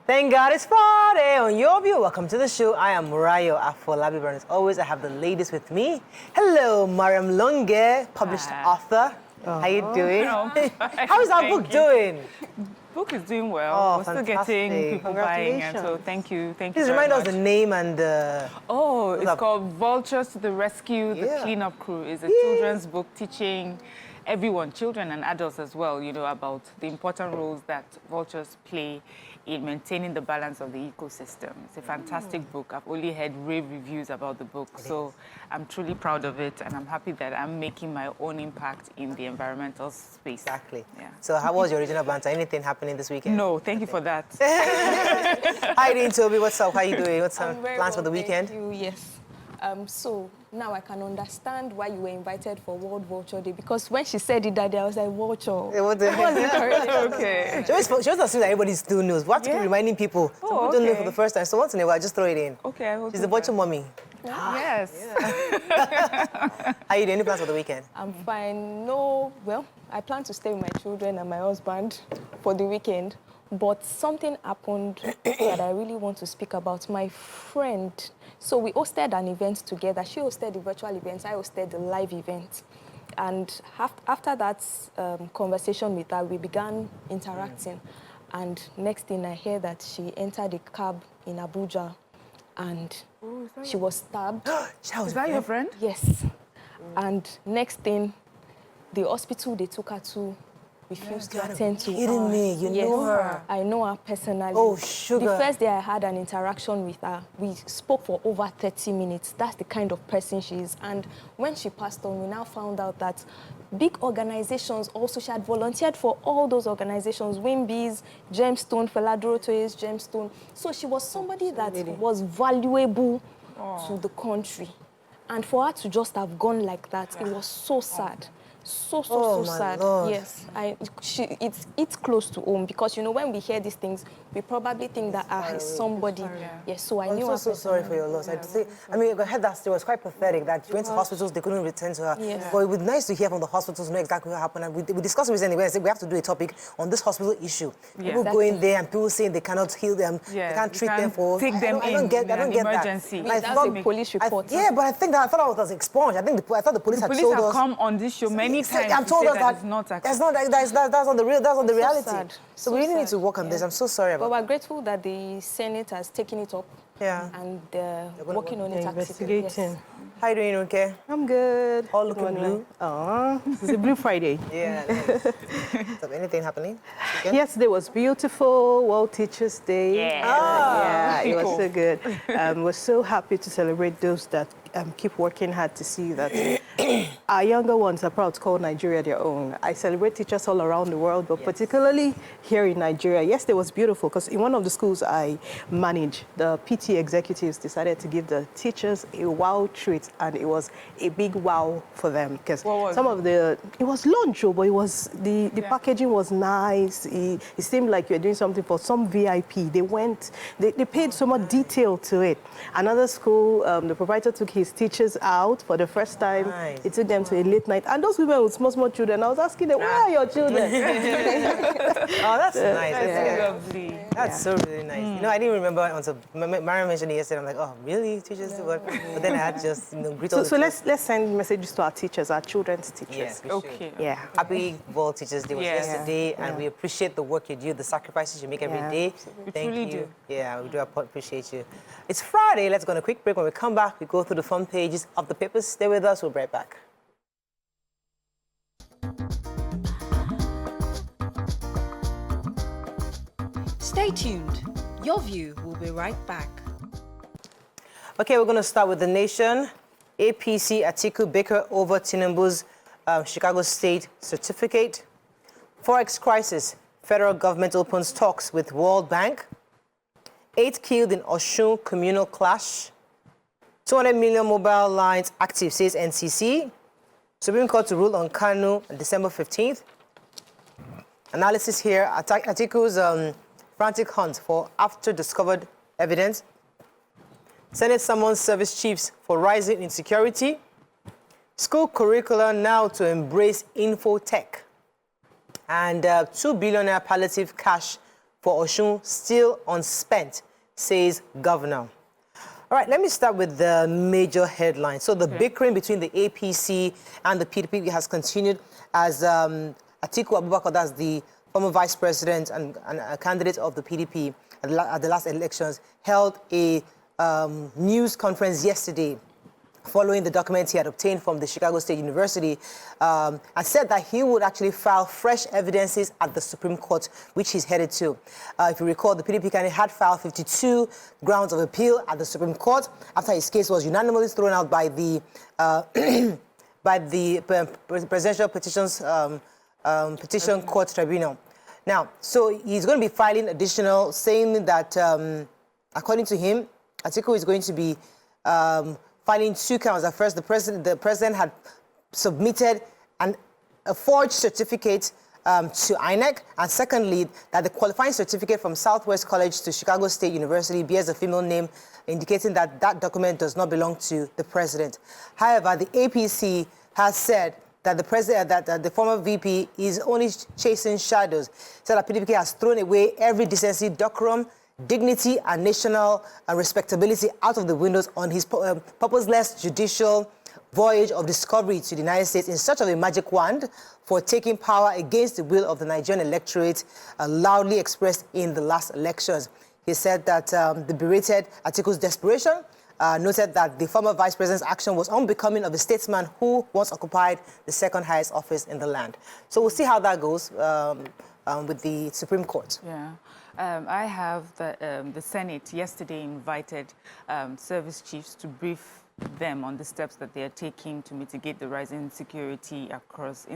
Thank God it's Friday on Your View. Welcome to the show. I am Murayo Afolabi, and as always, I have the ladies with me. Hello, Mariam Longe, published author. How you doing? How is our book doing? Book is doing well. Oh, we're still getting people buying, and so thank you Please remind us the name and the... Oh, it's called Vultures to the Rescue, the Cleanup Crew. It's a children's book teaching everyone, children and adults as well, you know, about the important roles that vultures play in maintaining the balance of the ecosystem. It's a fantastic book. I've only heard rave reviews about the book, so I'm truly proud of it, and I'm happy that I'm making my own impact in the environmental space. Exactly. Yeah. So how was your original banter? Anything happening this weekend? No, thank you for that. How you doing, Toby? What's up? How you doing? What's some plans for the weekend? Thank you. Yes. So now I can understand why you were invited for World Vulture Day, because when she said it that day, I was like, vulture. It wasn't Okay. She always assumes that everybody still knows. We have to keep reminding people. Some people don't know for the first time. So once in a while, just throw it in. Okay, I will. She's the vulture mommy. Yes. How you doing? Any plans for the weekend? I'm fine. No, well, I plan to stay with my children and my husband for the weekend. But something happened that I really want to speak about. My friend, so we hosted an event together. She hosted the virtual events, I hosted the live event. And after that conversation with her, we began interacting. And next thing I hear that she entered a cab in Abuja and she was stabbed. Is that your friend? Yes. And next thing, the hospital they took her to refused to attend to her. Kidding me? You know her? I know her personally. Oh, sugar. The first day I had an interaction with her, we spoke for over 30 minutes. That's the kind of person she is. And when she passed on, we now found out that big organizations also, she had volunteered for all those organizations, Wimbies, Gemstone, Feladuro Toys, Gemstone. So she was somebody that was valuable to the country. And for her to just have gone like that, it was so sad. So sad. Lord. Yes, it's close to home, because you know when we hear these things, we probably think that is somebody. Yes, so I knew. I'm so sorry for your loss. I mean, I heard that story. It was quite pathetic that she went to hospitals, they couldn't return to her. Yes. But it would be nice to hear from the hospitals, know exactly what happened. And we discussed recently. We said we have to do a topic on this hospital issue. People go in there and people saying they cannot heal them, they can't treat them for. Take them I don't get emergency. that. That's a police report. Yeah, but I thought I was expunged. I thought the police had told us. The police have come on this show many times. I'm told us that that's not the reality. Sad. So we really need to work on this. I'm so sorry about that. But we're grateful that the Senate has taken it up. Yeah. And working on it. Investigating. Yes. How you doing, okay? I'm good. All looking blue. Oh, it's a Blue Friday. Yeah. So anything happening? Yesterday was beautiful. World Teachers Day. Yeah. It was so good. We're so happy to celebrate those that keep working hard to see that our younger ones are proud to call Nigeria their own. I celebrate teachers all around the world, but particularly here in Nigeria. Yesterday was beautiful because in one of the schools I manage, the PT executives decided to give the teachers a wow treat, and it was a big wow for them because it was lunch, but it was the packaging was nice. It seemed like you're doing something for some VIP. They paid so much detail to it. Another school, the proprietor took his teachers out for the first time. Nice. He took them to a late night, and those women with small children. I was asking them, where are your children? Oh, that's nice. That's lovely. That's so really nice. You know, I didn't remember until Mara mentioned it yesterday. I'm like, oh, really? Teachers do work? But then I had just greet all the So let's send messages to our teachers, our children's teachers. Yes, we Okay. should. Yeah. Happy World Teachers Day was yesterday, and we appreciate the work you do, the sacrifices you make every day. Thank truly you. do. Yeah, we do appreciate you. It's Friday. Let's go on a quick break. When we come back, we go through the front pages of the papers. Stay with us. We'll be right back. Stay tuned. Your View will be right back. Okay, we're going to start with The Nation. APC Atiku Baker over Tinubu's Chicago State certificate. Forex crisis. Federal government opens talks with World Bank. 8 killed in Osun communal clash. 200 million mobile lines active, says NCC. Supreme Court to rule on Kanu on December 15th. Analysis here. Atiku's frantic hunt for after-discovered evidence. Senate summons service chiefs for rising insecurity. School curricula now to embrace infotech. And 2 billionaire palliative cash for Osun still unspent, says governor. All right, let me start with the major headline. So the bickering between the APC and the PDP has continued as Atiku Abubakar, that's the former vice president and a candidate of the PDP at the last elections, held a news conference yesterday following the documents he had obtained from the Chicago State University, and said that he would actually file fresh evidences at the Supreme Court, which he's headed to. If you recall, the PDP candidate had filed 52 grounds of appeal at the Supreme Court after his case was unanimously thrown out by the Presidential Petition Court Tribunal. Now, so he's going to be filing additional, saying that, according to him, Atiku is going to be filing 2 counts. At first, the president had submitted a forged certificate to INEC, and secondly, that the qualifying certificate from Southwest College to Chicago State University bears a female name, indicating that that document does not belong to the president. However, the APC has said that the president, that the former VP is only chasing shadows. Said that PDP has thrown away every decency, decorum, dignity, and national respectability out of the windows on his purposeless judicial voyage of discovery to the United States in search of a magic wand for taking power against the will of the Nigerian electorate, loudly expressed in the last elections. He said that the berated Atiku's desperation, noted that the former vice president's action was unbecoming of a statesman who once occupied the second highest office in the land. So we'll see how that goes with the Supreme Court. Yeah. I have the Senate yesterday invited service chiefs to brief them on the steps that they are taking to mitigate the rising insecurity across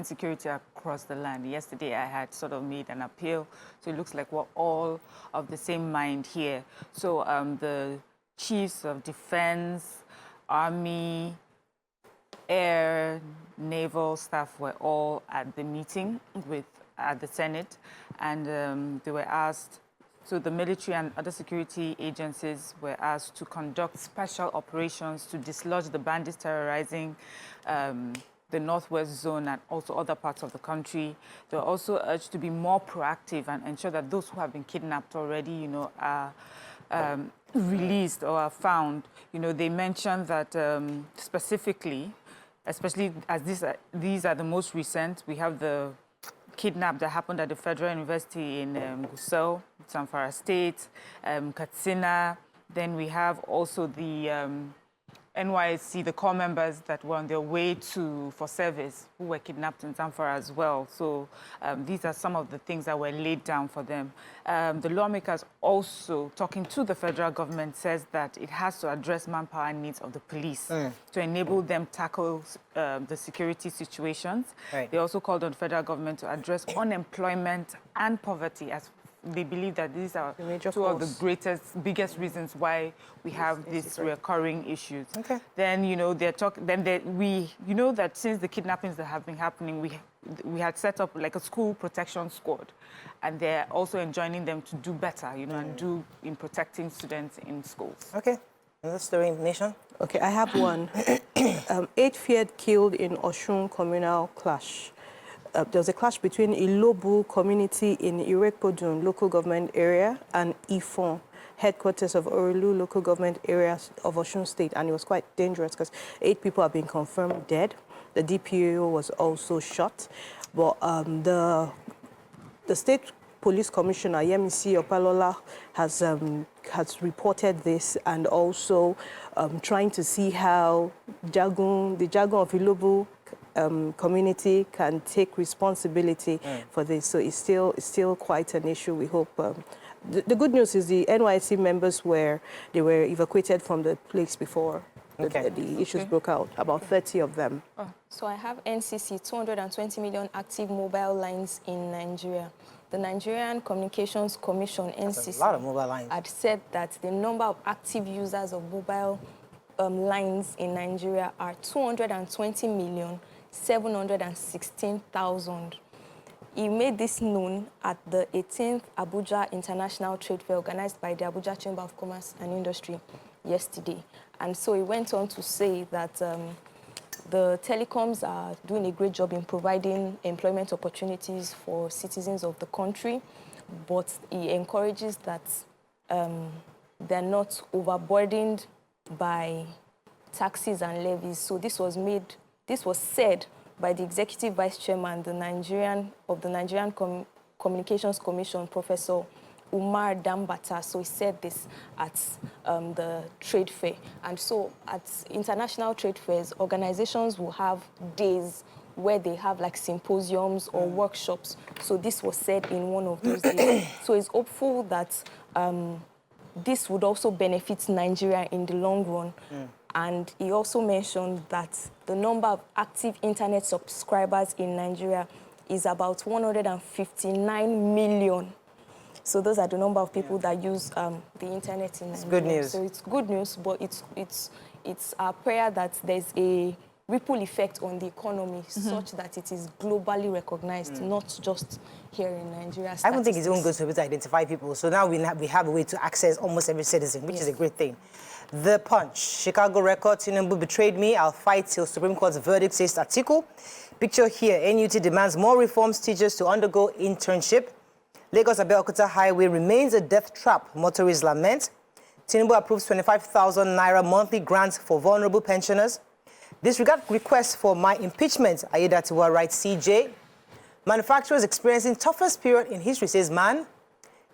the land. Yesterday, I had sort of made an appeal, so it looks like we're all of the same mind here. So the chiefs of defense, army, air, naval staff were all at the meeting at the Senate, and they were asked. So the military and other security agencies were asked to conduct special operations to dislodge the bandits terrorizing the Northwest Zone and also other parts of the country. They were also urged to be more proactive and ensure that those who have been kidnapped already, are released or are found. They mentioned that specifically, especially as these are the most recent, we have the kidnap that happened at the Federal University in Gusau, Zamfara State, Katsina. Then we have also the NYSC, the core members that were on their way for service, who were kidnapped in Zamfara as well. So these are some of the things that were laid down for them. The lawmakers also, talking to the federal government, says that it has to address manpower needs of the police to enable them tackle the security situations. Right. They also called on the federal government to address unemployment and poverty, as they believe that these are two of the biggest reasons why we have these recurring issues. Okay. Then, they're talking. Then that since the kidnappings that have been happening, we had set up like a school protection squad, and they're also enjoining them to do better, and do in protecting students in schools. Okay. Another story in the nation. Okay, I have one. 8 feared killed in Osun communal clash. There was a clash between Ilobu community in Irekpodun local government area and Ifon, headquarters of Orulu local government areas of Osun State, and it was quite dangerous because 8 people have been confirmed dead. The DPO was also shot, but the state police commissioner Yemisi Opalola has reported this, and also trying to see how the Jagun of Ilobu community can take responsibility for this. So it's still quite an issue. We hope. The good news is the NYSC members were evacuated from the place before the issues broke out. About 30 of them. So I have NCC 220 million active mobile lines in Nigeria. The Nigerian Communications Commission (NCC) a lot of mobile lines. Had said that the number of active users of mobile lines in Nigeria are 220,716,000. He made this known at the 18th Abuja International Trade Fair organized by the Abuja Chamber of Commerce and Industry yesterday. And so he went on to say that the telecoms are doing a great job in providing employment opportunities for citizens of the country, but he encourages that they're not overburdened by taxes and levies. So this was said by the Executive Vice Chairman of the Nigerian Communications Commission, Professor Umar Dambata. So he said this at the trade fair. And so at international trade fairs, organizations will have days where they have like symposiums or workshops. So this was said in one of those days. So he's hopeful that this would also benefit Nigeria in the long run. And he also mentioned that the number of active internet subscribers in Nigeria is about 159 million. So those are the number of people that use the internet in Nigeria. It's good news. So it's good news, but it's our prayer that there's a ripple effect on the economy such that it is globally recognized, not just here in Nigeria. I don't think it's even good to be able to identify people. So now we have a way to access almost every citizen, which is a great thing. The Punch. Chicago record, Tinubu betrayed me. I'll fight till Supreme Court's verdict, says Atiku. Picture here, NUT demands more reforms, teachers to undergo internship. Lagos-Abeokuta highway remains a death trap, motorists lament. Tinubu approves 25,000 naira monthly grants for vulnerable pensioners. Disregard request for my impeachment, Ayedatiwa writes CJ. Manufacturers experiencing toughest period in history, says Man.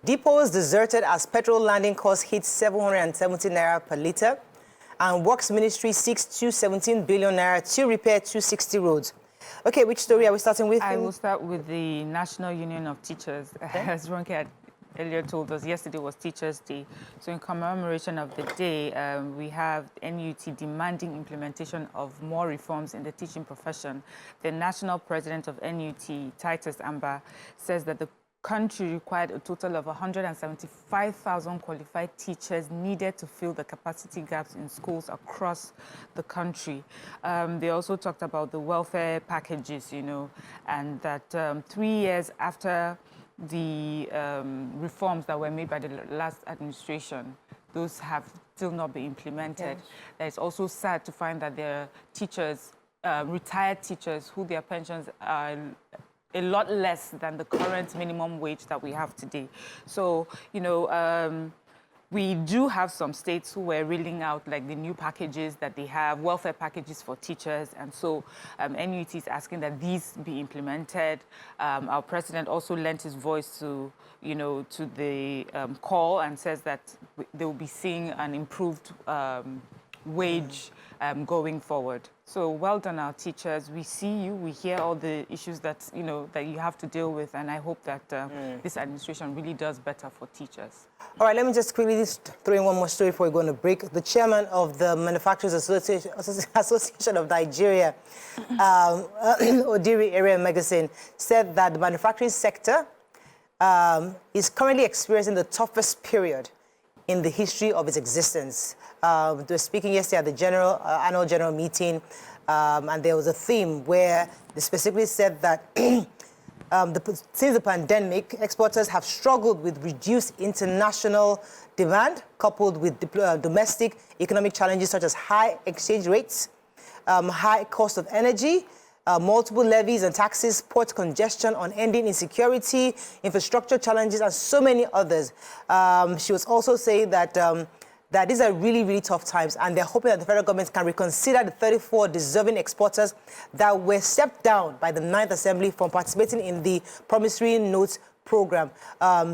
Depots deserted as petrol landing cost hits 770 naira per litre. And Works Ministry seeks 217 billion naira to repair 260 roads. Okay, which story are we starting with? I will start with the National Union of Teachers. Okay. As Ronke had earlier told us, yesterday was Teachers' Day. So in commemoration of the day, we have NUT demanding implementation of more reforms in the teaching profession. The national president of NUT, Titus Amba, says that the country required a total of 175,000 qualified teachers needed to fill the capacity gaps in schools across the country. They also talked about the welfare packages, and that 3 years after the reforms that were made by the last administration, those have still not been implemented. Yes. It's also sad to find that there are teachers, retired teachers, who their pensions are a lot less than the current minimum wage that we have today. So, we do have some states who were reeling out like the new packages that they have, welfare packages for teachers. And so NUT is asking that these be implemented. Our president also lent his voice to, to the call and says that they will be seeing an improved wage going forward. So well done, our teachers. We see you. We hear all the issues that that you have to deal with, and I hope that this administration really does better for teachers. All right, let me just quickly throw in one more story before we go on a break. The chairman of the Manufacturers Association of Nigeria, Odiri Area Magazine, said that the manufacturing sector is currently experiencing the toughest period in the history of its existence. They were speaking yesterday at the annual general meeting, and there was a theme where they specifically said that since the pandemic, exporters have struggled with reduced international demand, coupled with domestic economic challenges such as high exchange rates, high cost of energy, multiple levies and taxes, port congestion, unending insecurity, infrastructure challenges, and so many others. She was also saying that that these are really, really tough times, and they're hoping that the federal government can reconsider the 34 deserving exporters that were stepped down by the 9th Assembly from participating in the promissory notes program.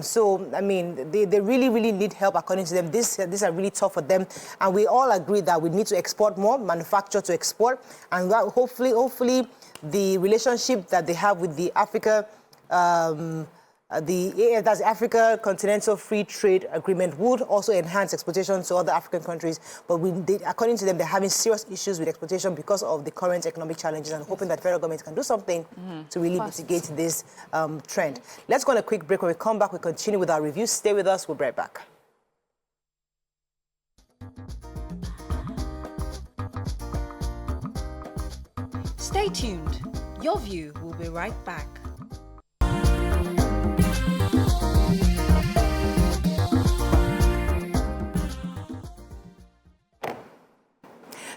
So, I mean, they really, really need help, according to them. These are really tough for them, and we all agree that we need to export more, manufacture to export, and that hopefully the relationship that they have with the Africa, that's Africa Continental Free Trade Agreement would also enhance exportation to other African countries. But according to them, they're having serious issues with exportation because of the current economic challenges, and hoping that the federal government can do something to really mitigate this trend. Let's go on a quick break. When we come back, we continue with our review. Stay with us. We'll be right back. Stay tuned. Your View will be right back.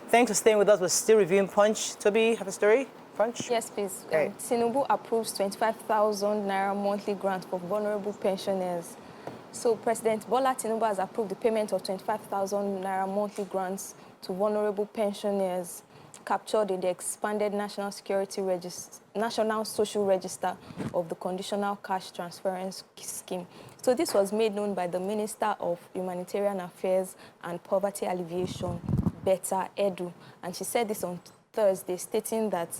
Thanks for staying with us. We're still reviewing Punch. Toby, have a story? Punch? Yes, please. Okay. Tinubu approves 25,000 naira monthly grant for vulnerable pensioners. So President Bola Tinubu has approved the payment of 25,000 naira monthly grants to vulnerable pensioners captured in the expanded National Social Register of the Conditional Cash Transference Scheme. So this was made known by the Minister of Humanitarian Affairs and Poverty Alleviation, Betta Edu, and she said this on Thursday, stating that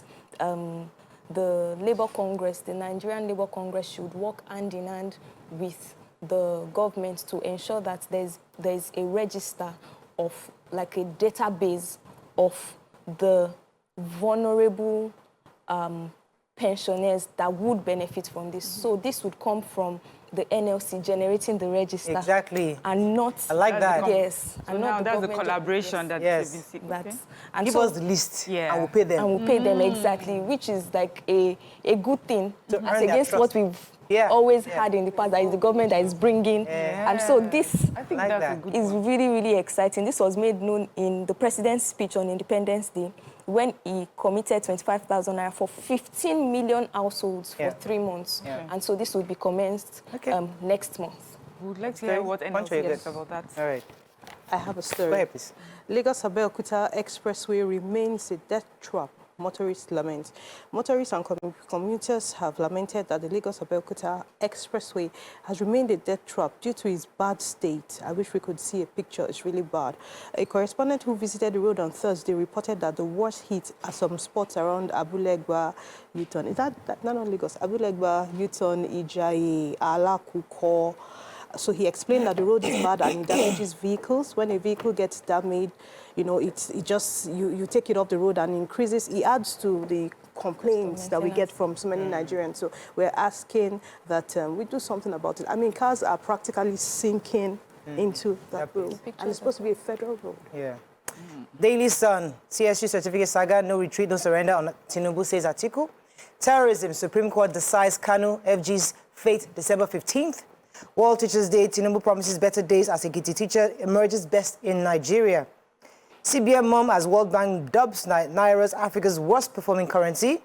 the Labour Congress, the Nigerian Labour Congress, should work hand in hand with the government to ensure that there's a register of, like a database of the vulnerable pensioners that would benefit from this. So this would come from the NLC generating the register. Exactly. And not... I like that. Yes. So and now not the that's the government. collaboration that Yes. should be seen. That's, Okay. and Give so, us the list, Yeah. and we'll pay them. and we'll pay them exactly, which is like a good thing To earn as their against trust. what we've Yeah. always Yeah. had in the past, that is the government that is bringing. Yeah. And so this I think Like that's that. a good is one. really, really exciting. This was made known in the president's speech on Independence Day when he committed 25,000 naira for 15 million households for 3 months. Yeah. And so this will be commenced next month. We would like to hear what Punch, NLC or thinks about that. All right. I have a story. Go ahead, please. Lagos-Abeokuta Expressway remains a death trap, motorists lament. Motorists and commuters have lamented that the Lagos-Abeokuta Expressway has remained a death trap due to its bad state. I wish we could see a picture. It's really bad. A correspondent who visited the road on Thursday reported that the worst hit are some spots around Abulegba U-turn. Is that not on Lagos? Abulegba U-turn, Ijayi, Alakuko. So he explained that the road is bad and it damages vehicles. When a vehicle gets damaged, you know, you take it off the road and increases. It adds to the complaints that we get from so many Nigerians. So we're asking that we do something about it. I mean, cars are practically sinking into that road. And it's supposed to be a federal road. Yeah. Daily Sun, CSU certificate saga, no retreat, no surrender on Tinubu says article. Terrorism, Supreme Court decides Kanu FG's fate December 15th. World Teachers Day, Tinubu promises better days as a Ekiti teacher emerges best in Nigeria. CBN mom as World Bank dubs Naira's Africa's worst performing currency.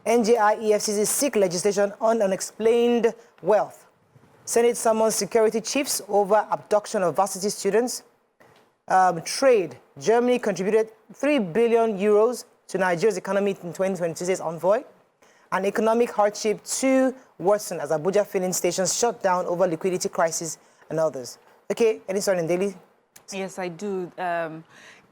NJI EFCC seek legislation on unexplained wealth. Senate summons security chiefs over abduction of varsity students. Trade, Germany contributed 3 billion euros to Nigeria's economy in 2022, says envoy. And economic hardship to worsen as Abuja filling stations shut down over liquidity crisis and others. Okay, any story in Daily? Yes, I do.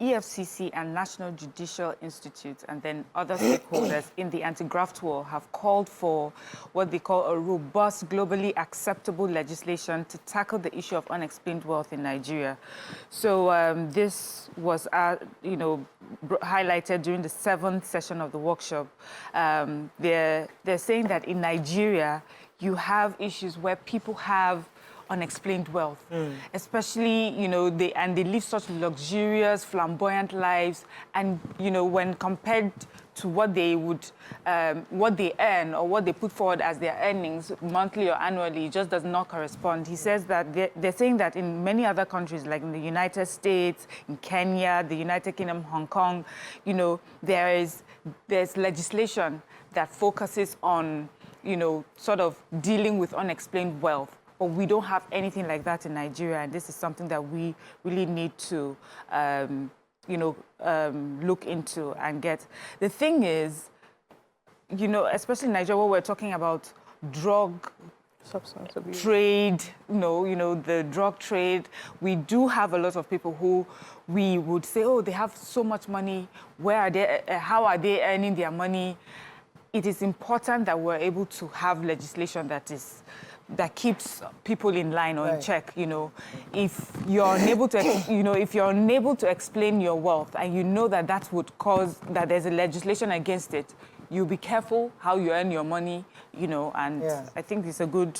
EFCC and National Judicial Institute and then other stakeholders in the anti-graft war have called for what they call a robust, globally acceptable legislation to tackle the issue of unexplained wealth in Nigeria. So this was, highlighted during the 7th session of the workshop. They're saying that in Nigeria, you have issues where people have unexplained wealth, especially, they live such luxurious, flamboyant lives, and, when compared to what they earn or what they put forward as their earnings monthly or annually, it just does not correspond. He says that they're saying that in many other countries, like in the United States, in Kenya, the United Kingdom, Hong Kong, there's legislation that focuses on, sort of dealing with unexplained wealth. But we don't have anything like that in Nigeria, and this is something that we really need to, look into and get. The thing is, especially in Nigeria, where we're talking about drug Substance abuse. trade, the drug trade, we do have a lot of people who we would say, oh, they have so much money. Where are they? How are they earning their money? It is important that we're able to have legislation that keeps people in line or in check. If you're unable to, if you're unable to explain your wealth, and that would cause that there's a legislation against it, you be careful how you earn your money. And I think it's a good,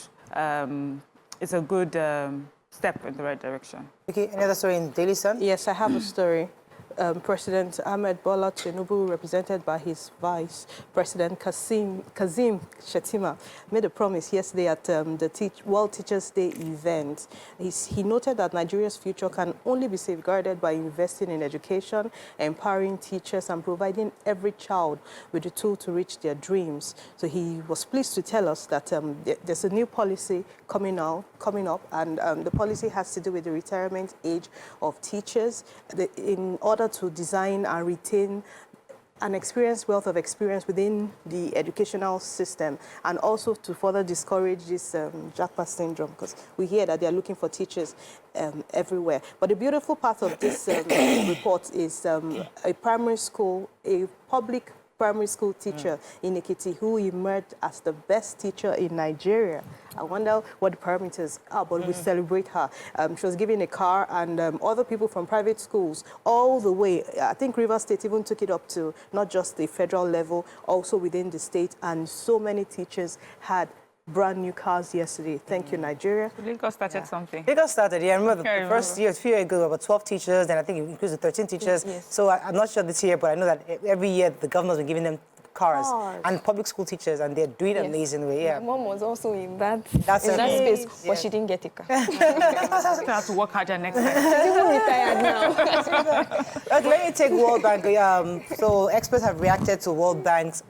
step in the right direction. Okay, another story in Daily Sun. Yes, I have a story. President Ahmed Bola Tinubu, represented by his Vice President Kazim Shettima, made a promise yesterday at the World Teachers' Day event. He noted that Nigeria's future can only be safeguarded by investing in education, empowering teachers, and providing every child with the tool to reach their dreams. So he was pleased to tell us that there's a new policy coming up, and the policy has to do with the retirement age of teachers in order to design and retain an wealth of experience within the educational system, and also to further discourage this jackpot syndrome, because we hear that they're looking for teachers everywhere. But the beautiful part of this report is a public primary school teacher in Ekiti who emerged as the best teacher in Nigeria. I wonder what the parameters are, but we celebrate her. She was given a car, and other people from private schools all the way. I think Rivers State even took it up to not just the federal level, also within the state, and so many teachers had brand new cars yesterday. Thank you, Nigeria. Lagos started something. Lagos started, yeah. I remember the first year, a few years ago, about 12 teachers, and I think it increased to 13 teachers. Yes. So I'm not sure this year, but I know that every year the governors were giving them cars and public school teachers, and they're doing amazingly. Yeah. My mom was also in that That's space, but she didn't get a car. She has to work harder next time. She's even retired now. Okay, let me take World Bank. So experts have reacted to World Bank's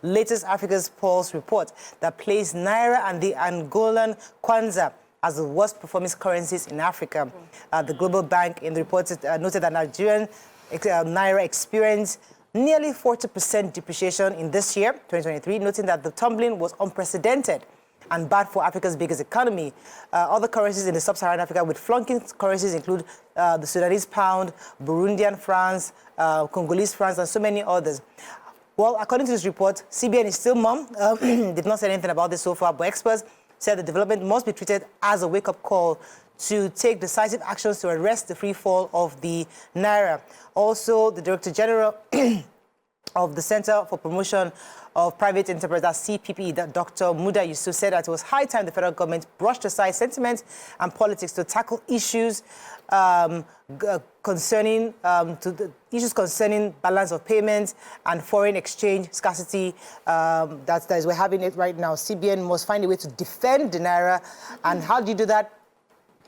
latest Africa's Pulse report that placed Naira and the Angolan Kwanza as the worst performing currencies in Africa. The Global Bank in the report noted that Nigerian Naira experienced nearly 40% depreciation in this year, 2023, noting that the tumbling was unprecedented and bad for Africa's biggest economy. Other currencies in the sub-Saharan Africa with flunking currencies include the Sudanese pound, Burundian francs, Congolese francs, and so many others. Well, according to this report, CBN is still mum. Did not say anything about this so far, but experts said the development must be treated as a wake-up call to take decisive actions to arrest the free fall of the Naira. Also, the Director General of the Center for Promotion of Private Enterprise, CPP, that Dr. Muda Yusuf, said that it was high time the federal government brushed aside sentiment and politics to tackle issues concerning balance of payments and foreign exchange scarcity that we're having it right now. CBN must find a way to defend the Naira. And how do you do that?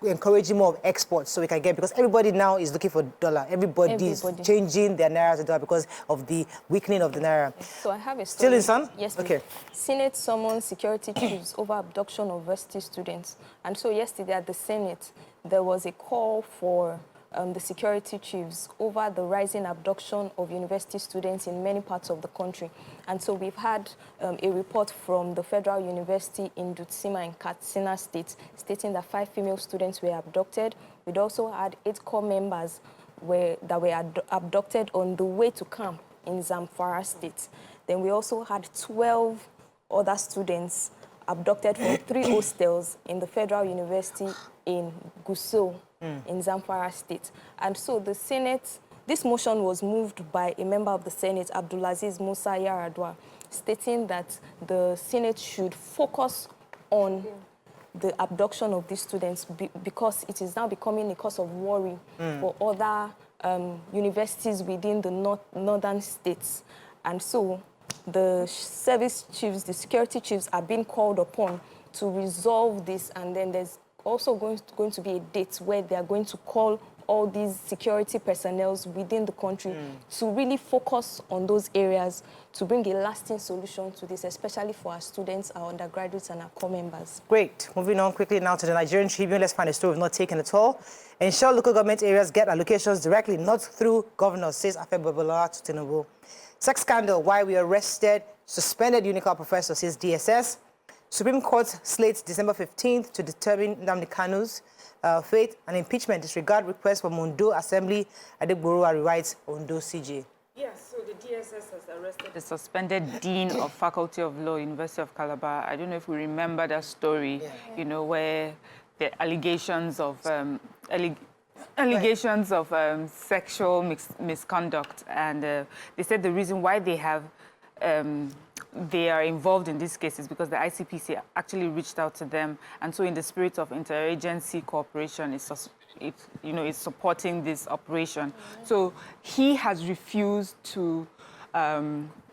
Encouraging more of exports so we can get, because everybody now is looking for dollar. Everybody is changing their Naira to dollar because of the weakening of the Naira. So I have a story. Still in Sun? Yes, okay. Please. Senate summoned security chiefs over abduction of university students. And so yesterday at the Senate, there was a call for the security chiefs over the rising abduction of university students in many parts of the country. And so we've had a report from the Federal University in Dutsima in Katsina State stating that 5 female students were abducted. We'd also had 8 core members that were abducted on the way to camp in Zamfara State. Then we also had 12 other students abducted from 3 hostels in the Federal University in Gusau, in Zamfara State. And so the Senate, this motion was moved by a member of the Senate, Abdulaziz Musa Yaradua, stating that the Senate should focus on the abduction of these students because it is now becoming a cause of worry for other universities within the northern states. And so the service chiefs, the security chiefs are being called upon to resolve this, and then there's also going to be a date where they are going to call all these security personnel within the country to really focus on those areas to bring a lasting solution to this, especially for our students, our undergraduates, and our core members. Great. Moving on quickly now to the Nigerian Tribune. Let's find a story we've not taken at all. Ensure local government areas get allocations directly, not through governors, says Afebola to Tinubu. Sex scandal, why we arrested suspended Unical professor, says DSS. Supreme Court slates December 15th to determine Nnamdi Kanu's fate, and impeachment disregard request from Ondo Assembly. Adegborowa rewrites Ondo CJ. Yes, so the DSS has arrested the suspended Dean of Faculty of Law, University of Calabar. I don't know if we remember that story, you know, where the allegations of sexual misconduct, and they said the reason why they have they are involved in these cases because the ICPC actually reached out to them, and so in the spirit of interagency cooperation, it's supporting this operation. So he has refused to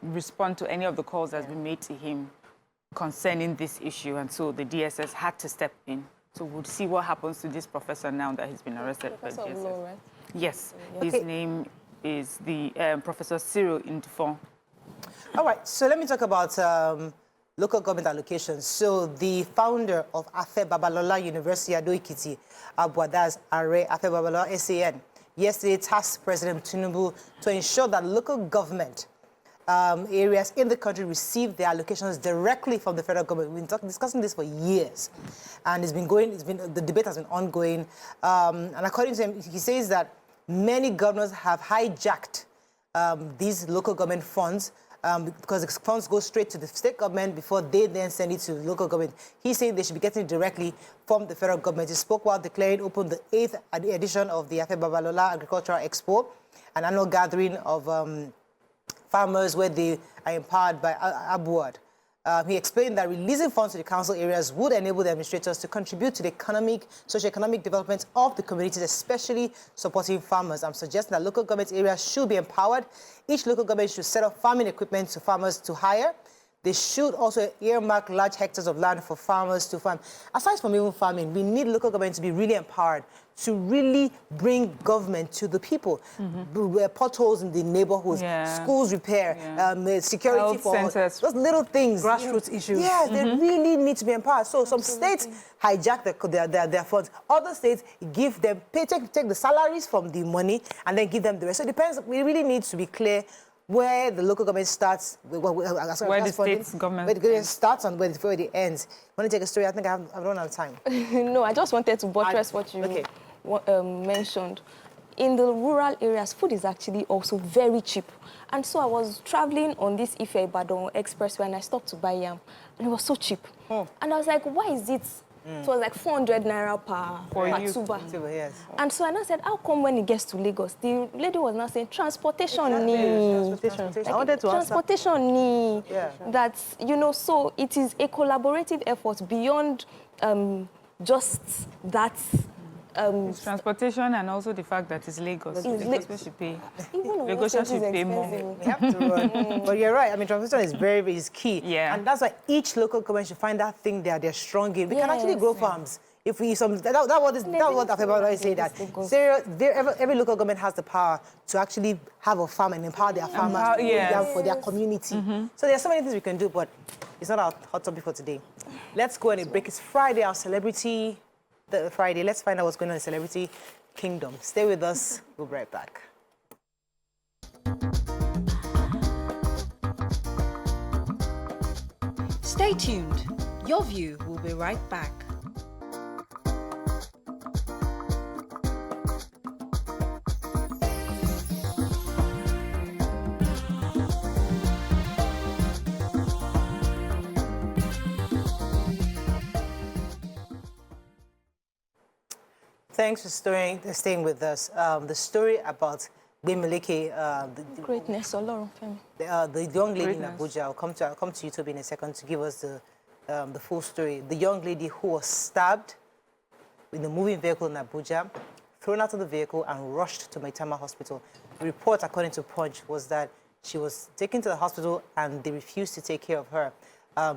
respond to any of the calls that's been made to him concerning this issue, and so the DSS had to step in. So we'll see what happens to this professor now that he's been arrested by DSS. Law, right? Yes, his name is the Professor Cyril Indifon. All right, so let me talk about local government allocations. So the founder of Afe Babalola University, Ado-Ekiti, Abuada's Are Afe Babalola SAN, yesterday tasked President Tinubu to ensure that local government areas in the country receive their allocations directly from the federal government. We've been discussing this for years, and the debate has been ongoing. And according to him, he says that many governors have hijacked these local government funds because the funds go straight to the state government before they then send it to the local government. He's saying they should be getting it directly from the federal government. He spoke while declaring open the 8th edition of the Afe Babalola Agricultural Expo, an annual gathering of farmers where they are empowered by Abuad. He explained that releasing funds to the council areas would enable the administrators to contribute to the socio-economic development of the communities, especially supporting farmers. I'm suggesting that local government areas should be empowered. Each local government should set up farming equipment to farmers to hire. They should also earmark large hectares of land for farmers to farm. Aside from even farming, we need local government to be really empowered to really bring government to the people. Potholes in the neighborhoods, schools repair, security health for centers. those little things. Grassroots issues. Yeah, they really need to be empowered. So some states hijack their funds. Other states give them, take the salaries from the money and then give them the rest. So it depends. It really needs to be clear where the local government starts, where the state's government starts and where it ends. Want to take a story? I think I've run out of time. No, I just wanted to buttress what you mentioned. In the rural areas, food is actually also very cheap. And so I was traveling on this Ife-Ibadan expressway and I stopped to buy yam. And it was so cheap. And I was like, why is it? It was like 400 naira per tuber. Yes. And so I now said, how come when it gets to Lagos? The lady was now saying, transportation. Transportation. I wanted to answer. Transportation. That, so it is a collaborative effort beyond just that. It's transportation and also the fact that it's Lagos. Lagos should pay. Lagos should pay more. We have to run. But you're right. I mean, transportation is key. Yeah. And that's why each local government should find that thing they're strong in. We can actually grow farms. If we that's what Afebaba is saying, that every local government has the power to actually have a farm and empower their farmers for their community. So there are so many things we can do, but it's not our hot topic for today. Let's go on a break. It's Friday, our celebrity Friday. Let's find out what's going on in Celebrity Kingdom. Stay with us. We'll be right back. Stay tuned. Your View will be right back. Thanks for staying with us. The story about Gbemeleke, greatness, the young lady in Abuja. I'll come to you, Toby, in a second to give us the full story. The young lady who was stabbed in the moving vehicle in Abuja, thrown out of the vehicle and rushed to Maitama Hospital. The report, according to Punch, was that she was taken to the hospital and they refused to take care of her.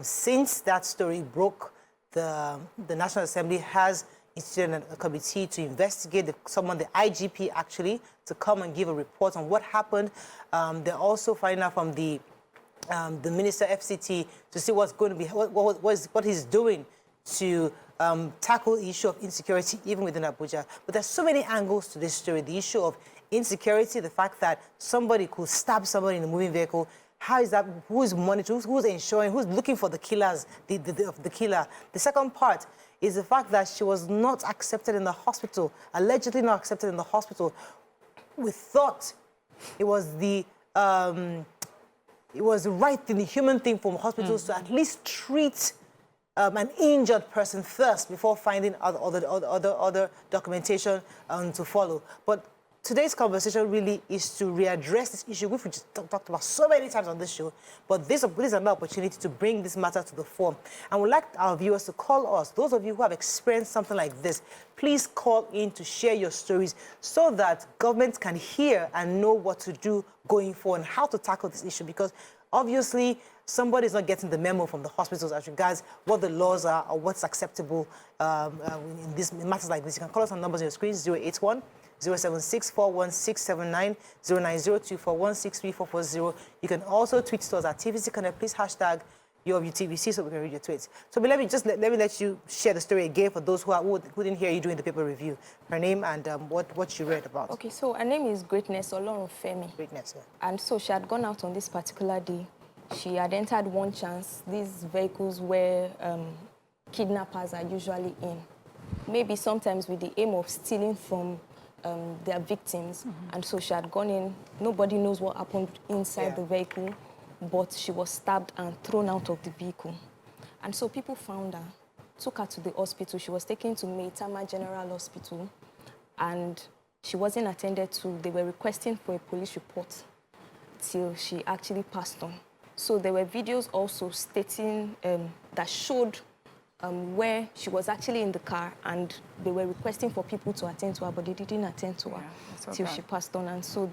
Since that story broke, the National Assembly has instituted a committee to investigate the IGP actually, to come and give a report on what happened. They're also finding out from the Minister FCT to see what's going to be, what he's doing to tackle the issue of insecurity even within Abuja. But there's so many angles to this story. The issue of insecurity, the fact that somebody could stab somebody in a moving vehicle. How is that? Who is monitoring? Who's ensuring? Who's looking for the killers? The killer. The second part is the fact that she was not accepted in the hospital, allegedly not accepted in the hospital. We thought it was the right thing, the human thing for hospitals to at least treat an injured person first before finding other documentation to follow. But today's conversation really is to readdress this issue, which we just talked about so many times on this show, but this is another opportunity to bring this matter to the fore. And we'd like our viewers to call us. Those of you who have experienced something like this, please call in to share your stories so that government can hear and know what to do going forward and how to tackle this issue, because obviously somebody's not getting the memo from the hospitals as regards what the laws are or what's acceptable in matters like this. You can call us on numbers on your screen, 081 076-41679, 0902-4163440. You can also tweet to us at TVC Connect. Please hashtag YourViewTVC so we can read your tweets. So let me let you share the story again for those who didn't hear you doing the paper review. Her name and what you read about. Okay, so her name is Greatness Olorunfemi. Greatness, yeah. And so she had gone out on this particular day. She had entered One Chance, these vehicles where kidnappers are usually in. Maybe sometimes with the aim of stealing from their victims. And so she had gone in. Nobody knows what happened inside the vehicle, but she was stabbed and thrown out of the vehicle. And so people found her, took her to the hospital. She was taken to Maitama General Hospital, and she wasn't attended to. They were requesting for a police report till she actually passed on. So there were videos also stating that showed where she was actually in the car, and they were requesting for people to attend to her, but they didn't attend to her till she passed on. And so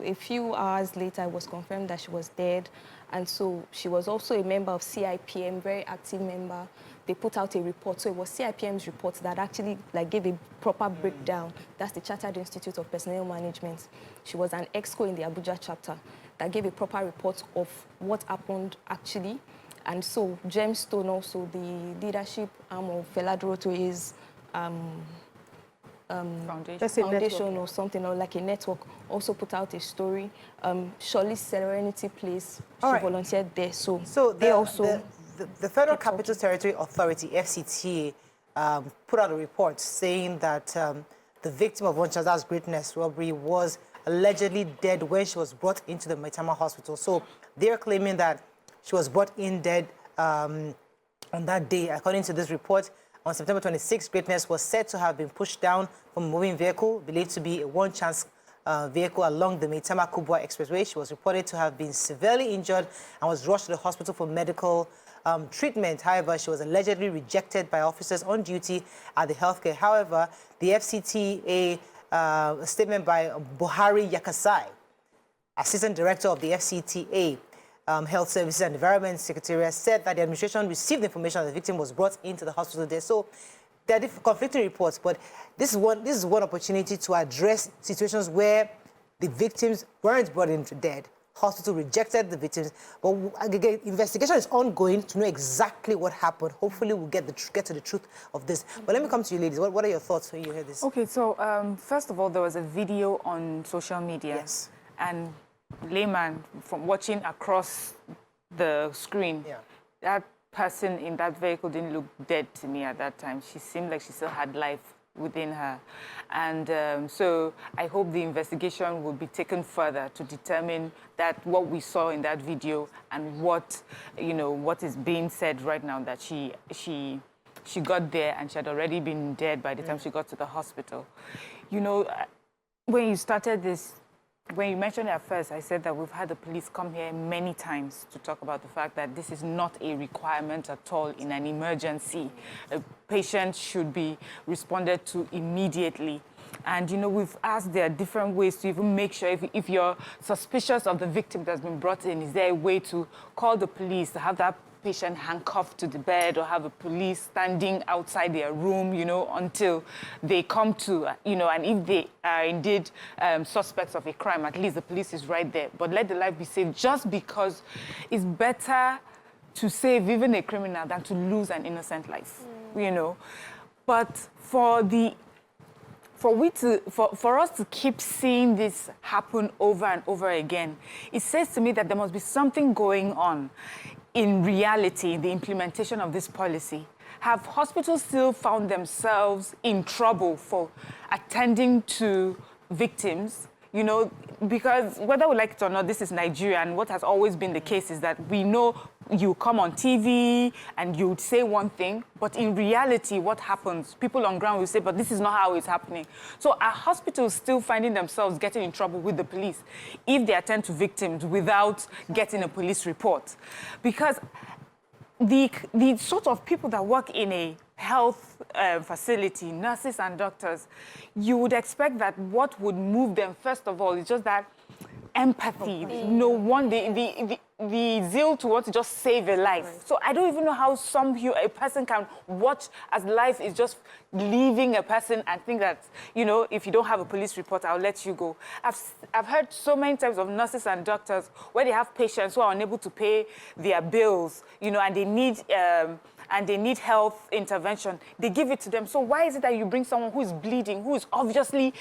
a few hours later, it was confirmed that she was dead. And so she was also a member of CIPM, very active member. They put out a report. So it was CIPM's report that actually gave a proper breakdown. That's the Chartered Institute of Personnel Management. She was an EXCO in the Abuja chapter that gave a proper report of what happened actually. And so Gemstone, also the leadership arm of Feladro Toye's foundation or something, or like a network, also put out a story. Shirley Serenity Place, she volunteered there. So they also... The Federal Capital Territory Authority, FCTA, put out a report saying that the victim of One Chance Greatness robbery was allegedly dead when she was brought into the Maitama Hospital. So they're claiming that she was brought in dead on that day. According to this report, on September 26, Greatness was said to have been pushed down from a moving vehicle, believed to be a One Chance vehicle along the Maitama Kubwa Expressway. She was reported to have been severely injured and was rushed to the hospital for medical treatment. However, she was allegedly rejected by officers on duty at the healthcare. However, the FCTA statement by Buhari Yakasai, Assistant Director of the FCTA, Health Services and Environment Secretariat, said that the administration received information that the victim was brought into the hospital there. So there are different conflicting reports, but this is one opportunity to address situations where the victims weren't brought in dead. Hospital rejected the victims, but again, investigation is ongoing to know exactly what happened. Hopefully, we'll get to the truth of this. But let me come to you, ladies. What are your thoughts when you hear this? Okay, so first of all, there was a video on social media. Yes. And layman, from watching across the screen, that person in that vehicle didn't look dead to me at that time. She seemed like she still had life within her. And so I hope the investigation will be taken further to determine that what we saw in that video and what, what is being said right now, that she got there and she had already been dead by the time she got to the hospital. When you started this, when you mentioned it at first, I said that we've had the police come here many times to talk about the fact that this is not a requirement at all in an emergency. A patient should be responded to immediately. And, we've asked there are different ways to even make sure if you're suspicious of the victim that's been brought in, is there a way to call the police, to have that patient handcuffed to the bed, or have a police standing outside their room, until they come to, and if they are indeed suspects of a crime, at least the police is right there. But let the life be saved, just because it's better to save even a criminal than to lose an innocent life, But for us to keep seeing this happen over and over again, it says to me that there must be something going on in reality, in the implementation of this policy. Have hospitals still found themselves in trouble for attending to victims? Because whether we like it or not, this is Nigeria, and what has always been the case is that we know you come on TV and you would say one thing, but in reality, what happens? People on ground will say, but this is not how it's happening. So are hospitals still finding themselves getting in trouble with the police if they attend to victims without getting a police report? Because the sort of people that work in a health facility, nurses and doctors, you would expect that what would move them, first of all, is just that empathy, the zeal to want to just save a life. Right. So I don't even know how a person can watch as life is just leaving a person and think that, you know, if you don't have a police report, I'll let you go. I've heard so many times of nurses and doctors where they have patients who are unable to pay their bills, you know, and they need health intervention. They give it to them. So why is it that you bring someone who is bleeding, who is obviously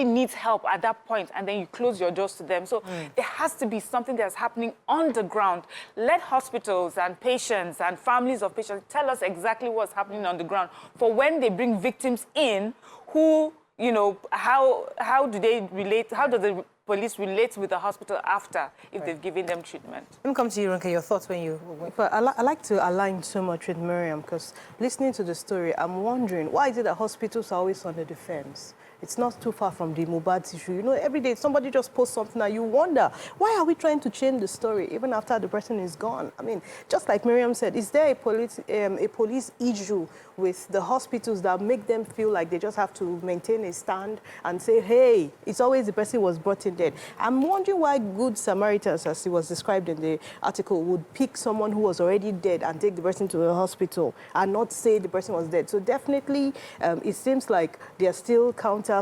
needs help at that point, and then you close your doors to them? So there has to be something that's happening on the ground. Let hospitals and patients and families of patients tell us exactly what's happening on the ground. For when they bring victims in, who, you know, how do they relate? How does the police relate with the hospital after, if they've given them treatment? Let me come to you, Ronke, your thoughts when you... But I like to align so much with Miriam, because listening to the story, I'm wondering, why is it that hospitals are always on the defense? It's not too far from the Mohbad issue. You know, every day somebody just posts something and you wonder, why are we trying to change the story even after the person is gone? I mean, just like Miriam said, is there a police issue with the hospitals that make them feel like they just have to maintain a stand and say, hey, it's always the person who was brought in dead? I'm wondering why good Samaritans, as it was described in the article, would pick someone who was already dead and take the person to the hospital and not say the person was dead. So definitely, it seems like there are still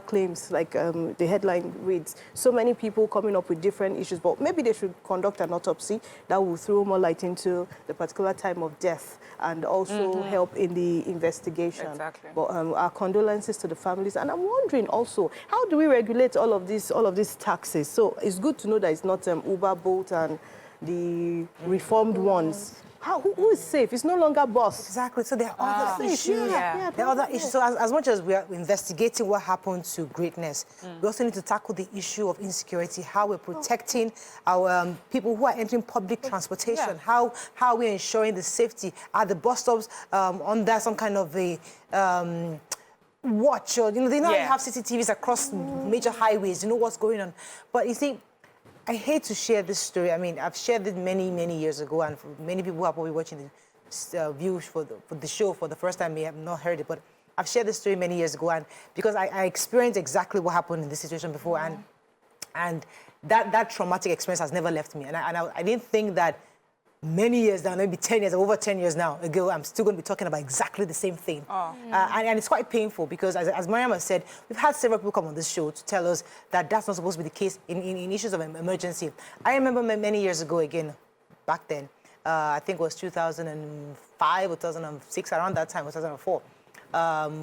claims, like the headline reads, so many people coming up with different issues, but maybe they should conduct an autopsy that will throw more light into the particular time of death and also help in the investigation. Exactly. But our condolences to the families. And I'm wondering also, how do we regulate all of these taxes? So it's good to know that it's not Uber, Bolt, and the reformed ones. Who is safe? It's no longer boss. Exactly. So there are other issues. Yeah. There are other issues. So as much as we are investigating what happened to greatness, we also need to tackle the issue of insecurity, how we're protecting our people who are entering public transportation, how we're ensuring the safety at the bus stops under some kind of a watch. Or, you know, they now have CCTVs across major highways. You know what's going on. But you see, I hate to share this story. I mean, I've shared it many, many years ago, and for many people who are probably watching the views for the show for the first time may have not heard it, but I've shared this story many years ago, and because I experienced exactly what happened in this situation before, and that traumatic experience has never left me, and I didn't think that many years down, maybe 10 years, over 10 years now ago, I'm still going to be talking about exactly the same thing. And it's quite painful because, as Mariam has said, we've had several people come on this show to tell us that that's not supposed to be the case in issues of emergency. I remember many years ago, again, back then, I think it was 2005 or 2006, around that time, 2004,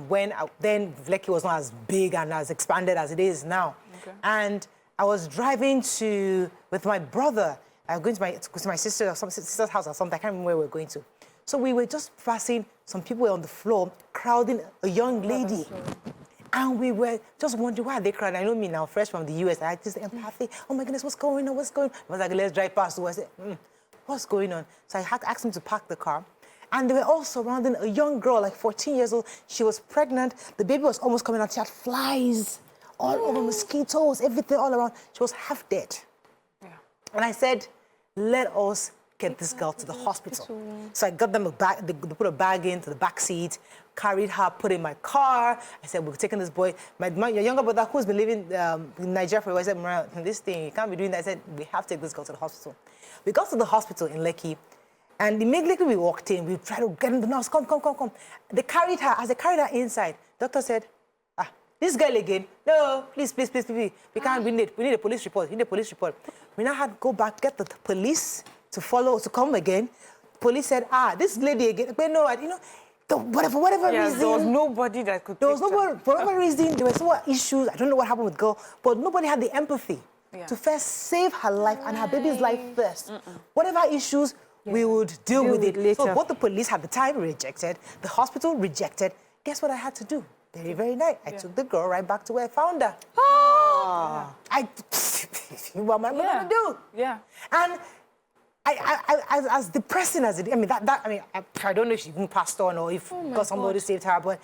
when then Lekki was not as big and as expanded as it is now. Okay. And I was driving with my brother. I was going to my sister's house or something. I can't remember where we were going to. So we were just passing. Some people were on the floor crowding a young lady. And we were just wondering, why are they crowding? I know me now, fresh from the US. I had this empathy. Oh my goodness, what's going on? What's going on? I was like, let's drive past. So I said, what's going on? So I had to ask them to park the car. And they were all surrounding a young girl, like 14 years old. She was pregnant. The baby was almost coming out. She had flies all over, mosquitoes, everything all around. She was half dead. Yeah. And I said, let us get this girl to the hospital. So I got them a bag. They put a bag into the back seat, carried her, put in my car. I said, we're taking this boy. Your younger brother, who's been living in Nigeria for a while, I said, Mariam, this thing, you can't be doing that. I said, we have to take this girl to the hospital. We got to the hospital in Lekki, and immediately we walked in. We tried to get in the nurse, come. They carried her. As they carried her inside, doctor said, this girl again? No, please. We can't. We need a police report. We now had to go back, get the police to come again. Police said, this lady again. But no, for whatever reason. There was nobody that could. There was nobody, for whatever reason, there were some issues. I don't know what happened with the girl, but nobody had the empathy to first save her life and her baby's life first. Whatever issues, we would deal with it later. So what the police at the time rejected, the hospital rejected. Guess what I had to do? Very, very nice. I took the girl right back to where I found her. What am I going to do? Yeah. And as depressing as it, I mean, I don't know if she even passed on or if God somebody saved her, but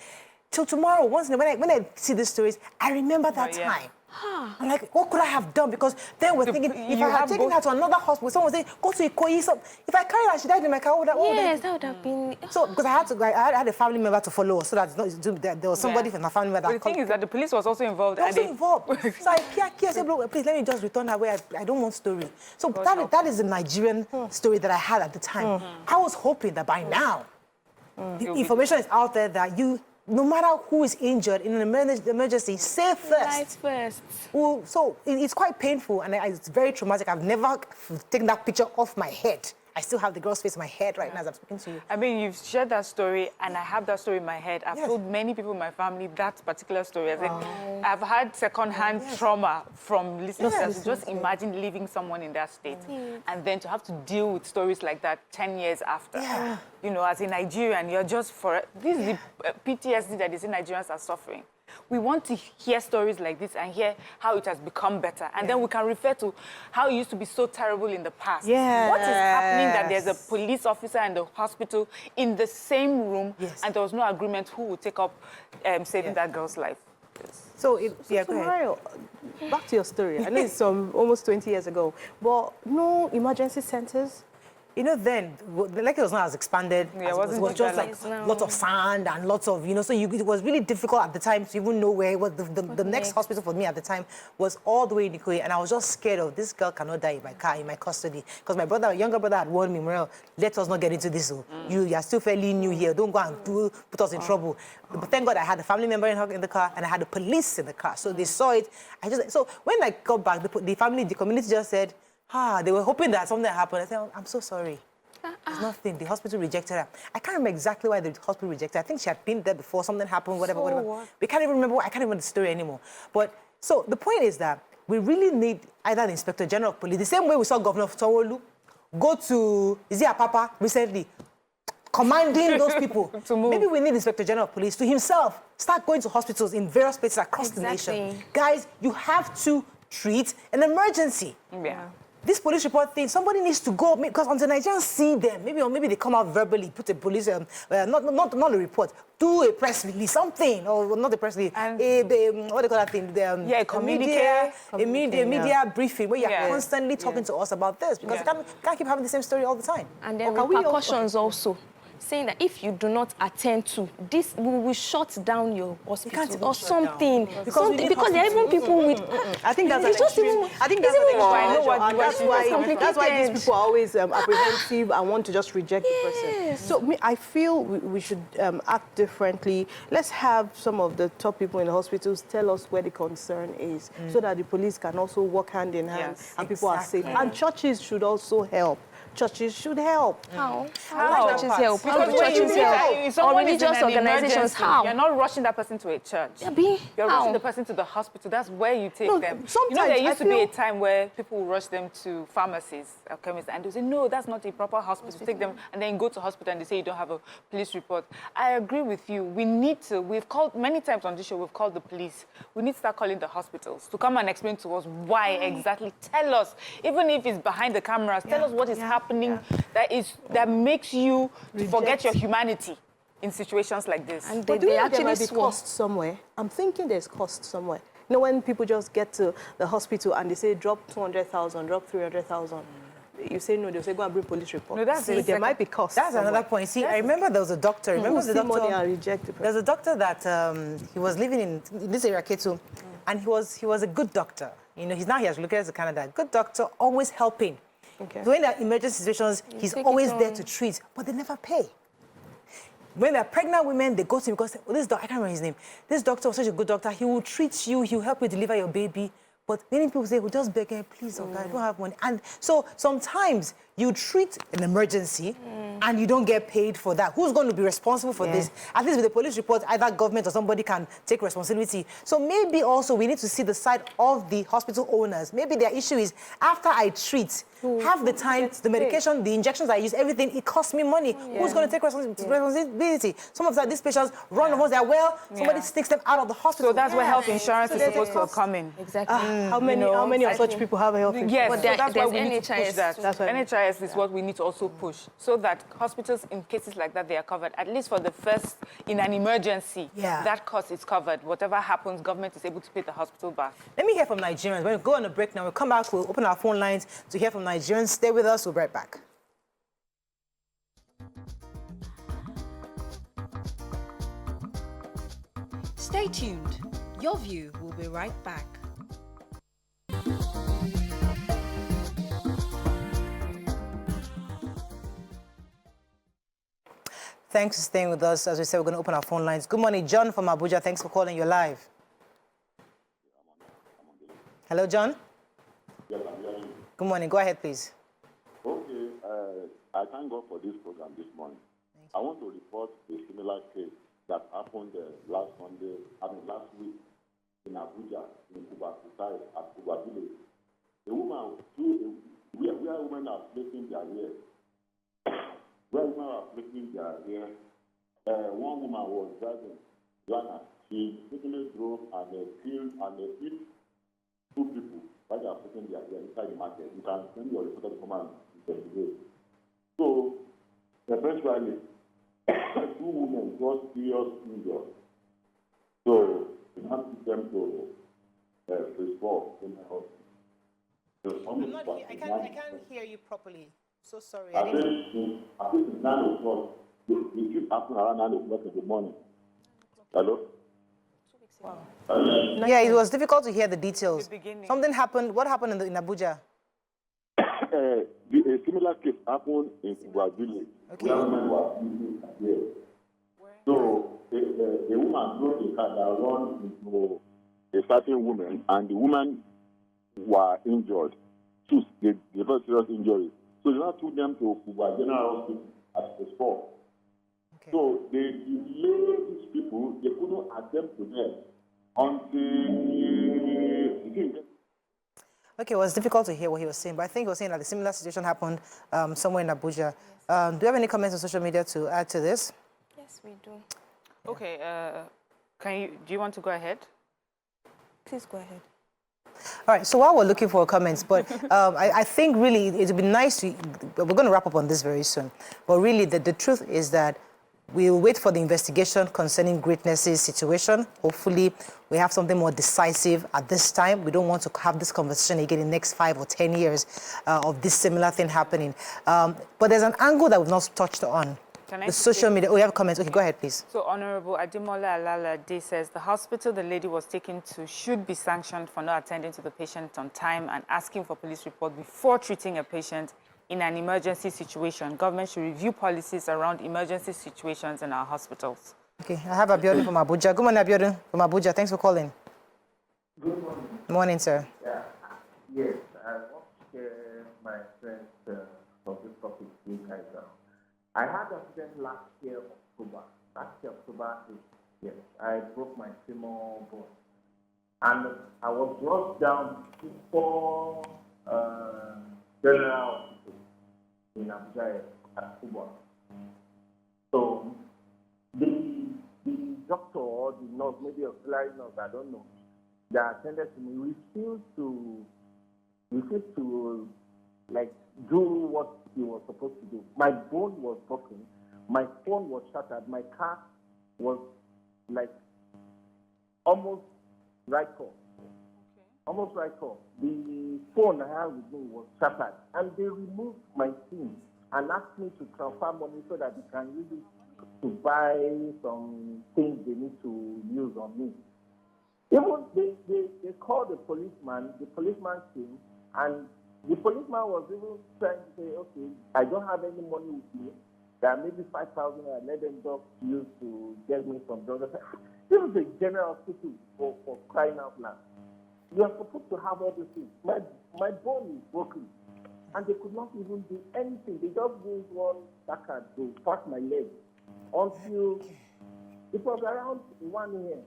till tomorrow, when I see these stories, I remember that time. I'm like, what could I have done? Because then we're thinking, if I had taken her to another hospital, someone would say, go to Ikoyi. So if I carried her, she died in my car, that would have been... So, because I had a family member to follow, so that there was somebody from my family member that... But the thing is that the police was also involved. They were also involved. So I said, bro, please, let me just return her way. I don't want story. So that is the Nigerian story that I had at the time. I was hoping that by now, the information is out there that no matter who is injured in an emergency, say first. Life first. Well, so it's quite painful and it's very traumatic. I've never taken that picture off my head. I still have the girl's face in my head right now as I'm speaking to you. I mean, you've shared that story, and I have that story in my head. I've told many people in my family that particular story. I've had second-hand trauma from listening to that. Just imagine leaving someone in that state, and then to have to deal with stories like that 10 years after. Yeah. You know, as a Nigerian, you're just this is the PTSD that these Nigerians are suffering. We want to hear stories like this and hear how it has become better. And then we can refer to how it used to be so terrible in the past. What is happening that there's a police officer and the hospital in the same room and there was no agreement who would take up saving that girl's life? So go ahead. Mario, back to your story. I know it's almost 20 years ago, but no emergency centers? You know, then, the lake was not as expanded. Yeah, it was just like lots of sand and lots of, so it was really difficult at the time to even know where it was. The next hospital for me at the time was all the way in Ikoyi, and I was just scared of this girl cannot die in my car, in my custody. Because my younger brother had warned me, Morel, let us not get into this. You are still fairly new here. Don't go and put us in trouble. But thank God I had a family member in the car, and I had the police in the car. So they saw it. So when I got back, the community just said, they were hoping that something happened. I said, I'm so sorry. There's nothing. The hospital rejected her. I can't remember exactly why the hospital rejected her. I think she had been there before, something happened, whatever. We can't even remember. I can't remember the story anymore. But so the point is that we really need either the Inspector General of Police, the same way we saw Governor Sanwo-Olu go to, is it Apapa recently, commanding those people. Maybe we need Inspector General of Police to himself start going to hospitals in various places across the nation. Guys, you have to treat an emergency. This police report thing, somebody needs to go, because until Nigerians see them, maybe they come out verbally, put a police, not a report, do a press release, something, or not a press release, what do you call that thing? A media briefing where you're constantly talking to us about this, because you can't keep having the same story all the time. And then repercussions also. Saying that if you do not attend to this, we will shut down your hospital or something. Because there are even people with... I think that's that's why these people are always apprehensive and want to just reject the person. So I feel we should act differently. Let's have some of the top people in the hospitals tell us where the concern is, so that the police can also work hand in hand and people are safe. And churches should also help. Churches should help. How churches help? How do churches help? Or religious organizations, how? You're not rushing that person to a church. You're rushing the person to the hospital. That's where you take them. There used to be a time where people would rush them to pharmacies or chemists, and they say, no, that's not a proper hospital. Take them, and then go to hospital and they say you don't have a police report. I agree with you. We need to. We've called, many times on this show, we've called the police. We need to start calling the hospitals to come and explain to us why exactly. Tell us, even if it's behind the cameras, tell us what is happening that makes you forget your humanity in situations like this. And they actually might be cost somewhere. I'm thinking there's cost somewhere. You know, when people just get to the hospital and they say drop 200,000, drop 300,000. You say no, they'll say go and bring police report. No, there might be cost. That's another point. See, I remember there was a doctor. Remember the doctor? Money and reject the person. There's a doctor that he was living in this area, Ketu, and he was a good doctor. He has relocated to Canada. Good doctor, always helping. So when there are emergency situations, he's always there to treat, but they never pay. When there are pregnant women, they go to him because this doctor, I can't remember his name. This doctor was such a good doctor. He will treat you. He will help you deliver your baby. But many people say, well, just beg him, please, I don't have money. And so sometimes you treat an emergency and you don't get paid for that. Who's going to be responsible for this? At least with the police report, either government or somebody can take responsibility. So maybe also we need to see the side of the hospital owners. Maybe their issue is, after I treat, half the time, the medication, the injections I use, everything, it costs me money. Who's going to take responsibility? Some of these patients run once they're well, somebody sticks them out of the hospital. So that's where health insurance is supposed to come in. Exactly. How many of such people have health insurance? Yes, but so that's why we NHIS. need to push that. NHIS NHIS is what we need to also push, so that hospitals, in cases like that, they are covered, at least for the first, in an emergency, that cost is covered. Whatever happens, government is able to pay the hospital back. Let me hear from Nigerians. We'll go on a break now. We'll come back, we'll open our phone lines to hear from Nigerians. Stay with us, we'll be right back. Stay tuned. Your View will be right back. Thanks for staying with us. As we said, we're going to open our phone lines. Good morning, John from Abuja. Thanks for calling. You're live. Hello, John. Yes, I'm hearing you. Good morning. Go ahead, please. Okay, I thank God for this program this morning. I want to report a similar case that happened last week in Abuja, in Kuba, at Kuba Village. A woman, where women are placing their hair, one woman was driving, Ghana. She quickly drove and killed and hit two people while they are putting their hair inside the market. You can send your reporter to come and investigate. So, eventually, two women got serious injured. So, we have to them to respond in the hospital. I can't hear you properly. So sorry. I think it's 9 o'clock. It should happen around 9 o'clock in the morning. Hello? Yeah, it was difficult to hear the details. Something happened. What happened in Abuja? A similar case happened in Kuba Village. Okay. Where women were using hair. So, a woman drove a car that ran into a certain woman, and the woman were injured. They got serious injuries. So they now took them to Kuba General Hospital at the spot. Okay. So they delayed these people. They couldn't attend to them until. Okay, it was difficult to hear what he was saying, but I think he was saying that a similar situation happened somewhere in Abuja. Do you have any comments on social media to add to this? Yes, we do. Okay, do you want to go ahead? Please go ahead. All right, so while we're looking for comments, but I think really it would be nice to, we're going to wrap up on this very soon, but really the truth is that we'll wait for the investigation concerning Greatness's situation. Hopefully we have something more decisive at this time. We don't want to have this conversation again in the next 5 or 10 years of this similar thing happening. But there's an angle that we've not touched on. The social media. Oh, you have comments? Okay, go ahead, please. So, Honorable Ademola Alalade says the hospital the lady was taken to should be sanctioned for not attending to the patient on time and asking for police report before treating a patient in an emergency situation. Government should review policies around emergency situations in our hospitals. Okay, I have Abiodun from Abuja. Good morning, Abiodun from Abuja. Thanks for calling. Good morning. Good morning, sir. Yeah. Yes, I want to share my friends for this topic you guys are. I had an accident last year, October. Yes, I broke my femur bone. And I was rushed down before General Hospital in Abuja at Cuba. So the doctor or the nurse, maybe auxiliary nurse, I don't know, that attended to me refused to like do what he was supposed to do. My bone was broken, my phone was shattered, my car was like almost right off. Almost right off. The phone I had with me was shattered, and they removed my SIM and asked me to transfer money so that they can use it to buy some things they need to use on me. Even they called the policeman came, and the policeman was even trying to say, okay, I don't have any money with me. There are maybe 5,000 I let them just use to get me some drugs. This is a general hospital for crying out loud. You are supposed to have everything. My bone is broken, and they could not even do anything. They just used one tacker to pack my leg until it was around 1 a.m.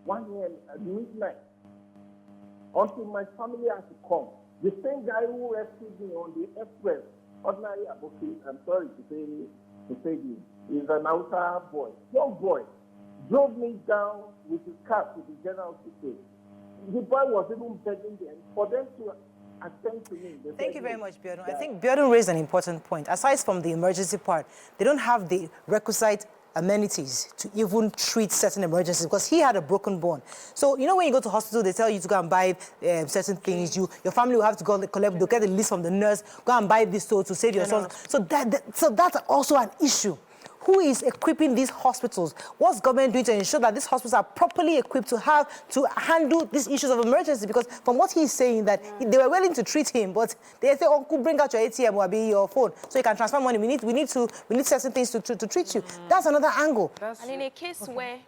1 a.m. at midnight. Until my family had to come. The same guy who rescued me on the express, ordinary Aboki, I'm sorry to say this, is an outer boy, young boy, drove me down with his car to the general hospital. The boy was even begging them for them to I sent to him. They Thank said you very no. much, Biodun. I That- think Biodun raised an important point. Aside from the emergency part, they don't have the requisite amenities to even treat certain emergencies because he had a broken bone. So, you know, when you go to hospital, they tell you to go and buy certain things. Your family will have to go collect, they'll get the list from the nurse, go and buy this to save your son. So that's also an issue. Who is equipping these hospitals? What's government doing to ensure that these hospitals are properly equipped to handle these issues of emergency? Because from what he's saying, that they were willing to treat him, but they say, "Oh, could bring out your ATM or be your phone so you can transfer money. We need certain things to treat you." That's another angle. And in a case where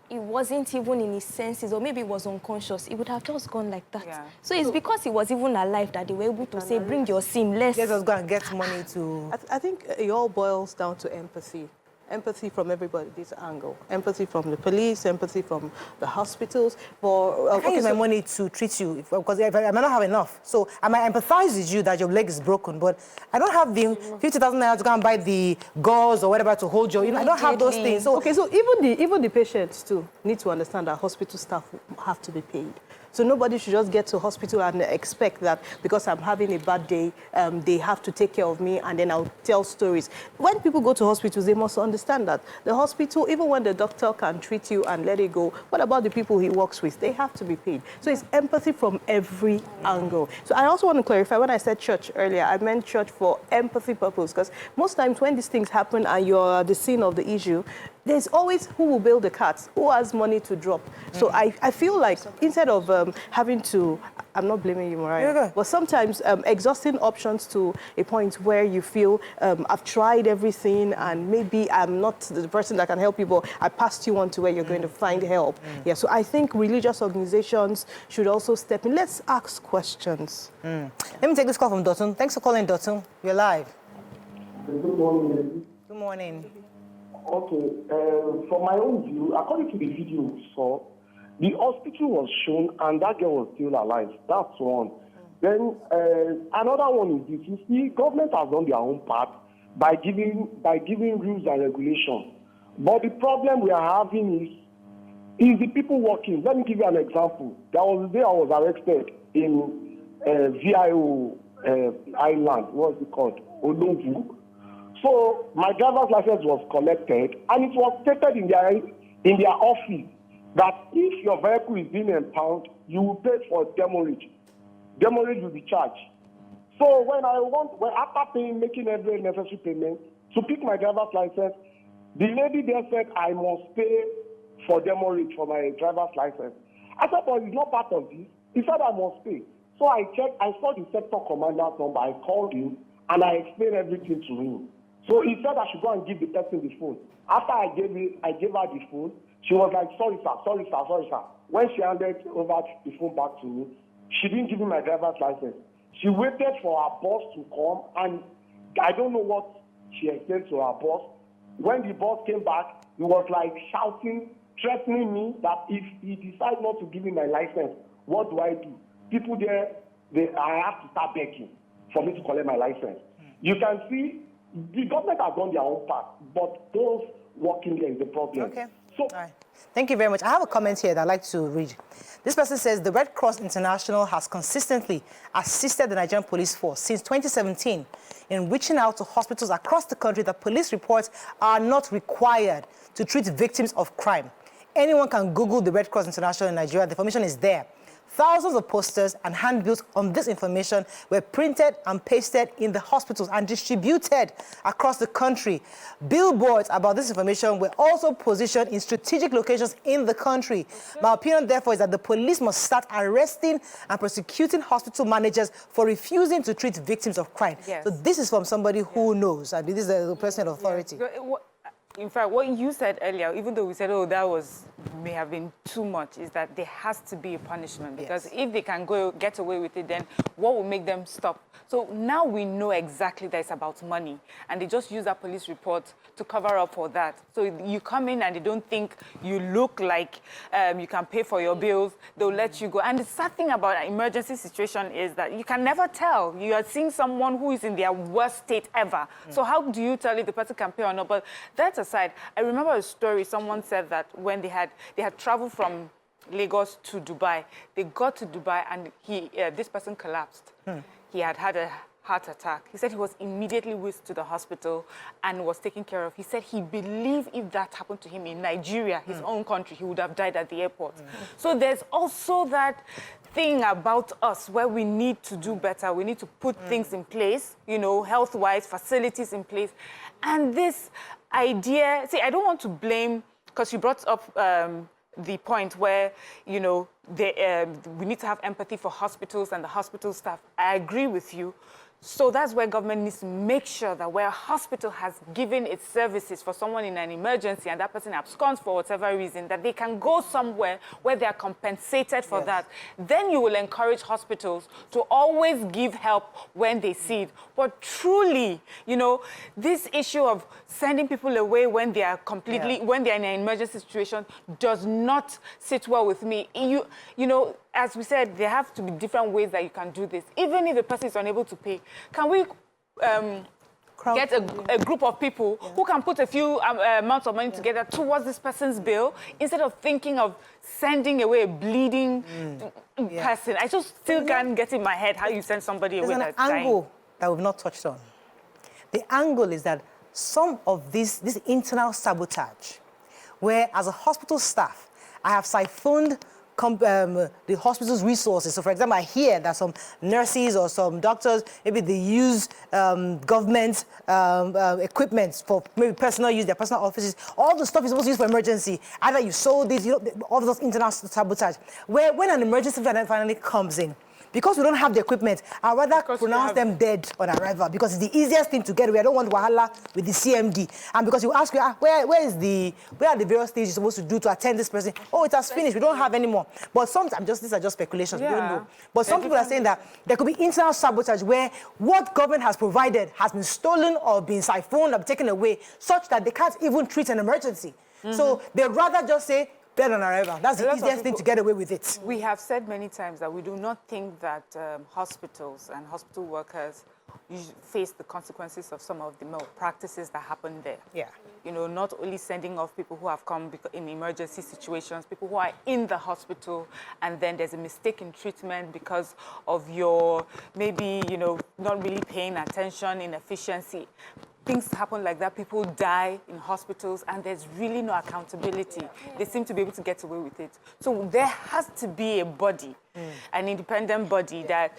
he wasn't even in his senses, or maybe he was unconscious, he would have just gone like that. Yeah. So it's because he was even alive that they were able to say, bring your SIM, let's... Let us go and get money to... I think it all boils down to empathy. Empathy from everybody, this angle. Empathy from the police, empathy from the hospitals. I can't use my money to treat you because I might not have enough. So I might empathize with you that your leg is broken, but I don't have the 50,000 naira to go and buy the gauze or whatever to hold your... You know, I don't have those things. So, okay, so even the patients too need to understand that hospital staff have to be paid. So nobody should just get to hospital and expect that because I'm having a bad day, they have to take care of me and then I'll tell stories. When people go to hospitals, they must understand that the hospital, even when the doctor can treat you and let it go, what about the people he works with? They have to be paid. So it's empathy from every angle. So I also want to clarify, when I said church earlier, I meant church for empathy purpose, because most times when these things happen and you're the scene of the issue, there's always who will bail the cats, who has money to drop. So I feel like instead of having to, I'm not blaming you, Mariah, but sometimes exhausting options to a point where you feel I've tried everything and maybe I'm not the person that can help you, but I passed you on to where you're going to find help. Yeah, so I think religious organizations should also step in. Let's ask questions. Let me take this call from Dotun. Thanks for calling, Dotun. You're live. Good morning. Good morning. Okay, from my own view, according to the video we saw, the hospital was shown and that girl was still alive. That's one. Then another one is this. You see, government has done their own part by giving rules and regulations. But the problem we are having is the people working. Let me give you an example. There was a day I was arrested in VIO Island. What's it called? Olovu. So my driver's license was collected, and it was stated in their office that if your vehicle is being impounded, you will pay for demurrage. Demurrage will be charged. So after making every necessary payment to pick my driver's license, the lady there said I must pay for demurrage for my driver's license. I said, but it's not part of this. He said I must pay. So I checked. I saw the sector commander's number. I called him and I explained everything to him. So he said I should go and give the person the phone. After I gave her the phone, she was like, sorry, sir. When she handed over the phone back to me, she didn't give me my driver's license. She waited for her boss to come, and I don't know what she explained to her boss. When the boss came back, he was like shouting, threatening me that if he decides not to give me my license, what do I do? People there, I have to start begging for me to collect my license. You can see the government has done their own part, but those working there is the problem. Okay. So, all right. Thank you very much. I have a comment here that I'd like to read. This person says the Red Cross International has consistently assisted the Nigerian police force since 2017 in reaching out to hospitals across the country that police reports are not required to treat victims of crime. Anyone can Google the Red Cross International in Nigeria. The information is there. Thousands of posters and handbills on this information were printed and pasted in the hospitals and distributed across the country. Billboards about this information were also positioned in strategic locations in the country. My opinion, therefore, is that the police must start arresting and prosecuting hospital managers for refusing to treat victims of crime. Yes. So this is from somebody who knows, and this is a person of authority. In fact, what you said earlier, even though we said, oh, that may have been too much, is that there has to be a punishment. Because if they can get away with it, then what will make them stop? So now we know exactly that it's about money. And they just use that police report to cover up for that. So you come in and they don't think you look like you can pay for your bills. They'll let you go. And the sad thing about an emergency situation is that you can never tell. You are seeing someone who is in their worst state ever. So how do you tell if the person can pay or not? But that's aside, I remember a story. Someone said that when they had traveled from Lagos to Dubai. They got to Dubai and this person collapsed. He had a heart attack. He said he was immediately whisked to the hospital and was taken care of. He said he believed if that happened to him in Nigeria, his own country, he would have died at the airport. So there's also that thing about us where we need to do better. We need to put things in place, you know, health-wise, facilities in place. And this idea, see, I don't want to blame, because you brought up the point where, you know, we need to have empathy for hospitals and the hospital staff. I agree with you. So that's where government needs to make sure that where a hospital has given its services for someone in an emergency and that person absconds for whatever reason, that they can go somewhere where they are compensated for that. Then you will encourage hospitals to always give help when they see it. But truly, you know, this issue of sending people away when they are when they're in an emergency situation does not sit well with me. You know, as we said, there have to be different ways that you can do this. Even if the person is unable to pay, can we get a group of people who can put a few amounts of money together towards this person's bill instead of thinking of sending away a bleeding person? I just still can't get in my head how you send somebody away that's dying. There's an angle that we've not touched on. The angle is that some of this internal sabotage, where as a hospital staff, I have siphoned the hospital's resources. So, for example, I hear that some nurses or some doctors, maybe they use government equipment for maybe personal use, their personal offices. All the stuff is supposed to use for emergency. Either you sold this, you know, all those internal sabotage. Where when an emergency finally comes in, because we don't have the equipment, I'd rather pronounce them dead on arrival because it's the easiest thing to get away. I don't want wahala with the CMD. And because you ask, where are the various things you're supposed to do to attend this person? Oh, it has finished. We don't have anymore. But sometimes, these are just speculations. We don't know. But some people are saying that there could be internal sabotage where what government has provided has been stolen or been siphoned or taken away, such that they can't even treat an emergency. So they'd rather just say, dead on arrival. That's the easiest thing to get away with it. We have said many times that we do not think that hospitals and hospital workers face the consequences of some of the malpractices that happen there. Yeah. You know, not only sending off people who have come in emergency situations, people who are in the hospital, and then there's a mistake in treatment because of your, maybe, you know, not really paying attention, inefficiency. Things happen like that. People die in hospitals, and there's really no accountability. They seem to be able to get away with it. So there has to be a body, an independent body that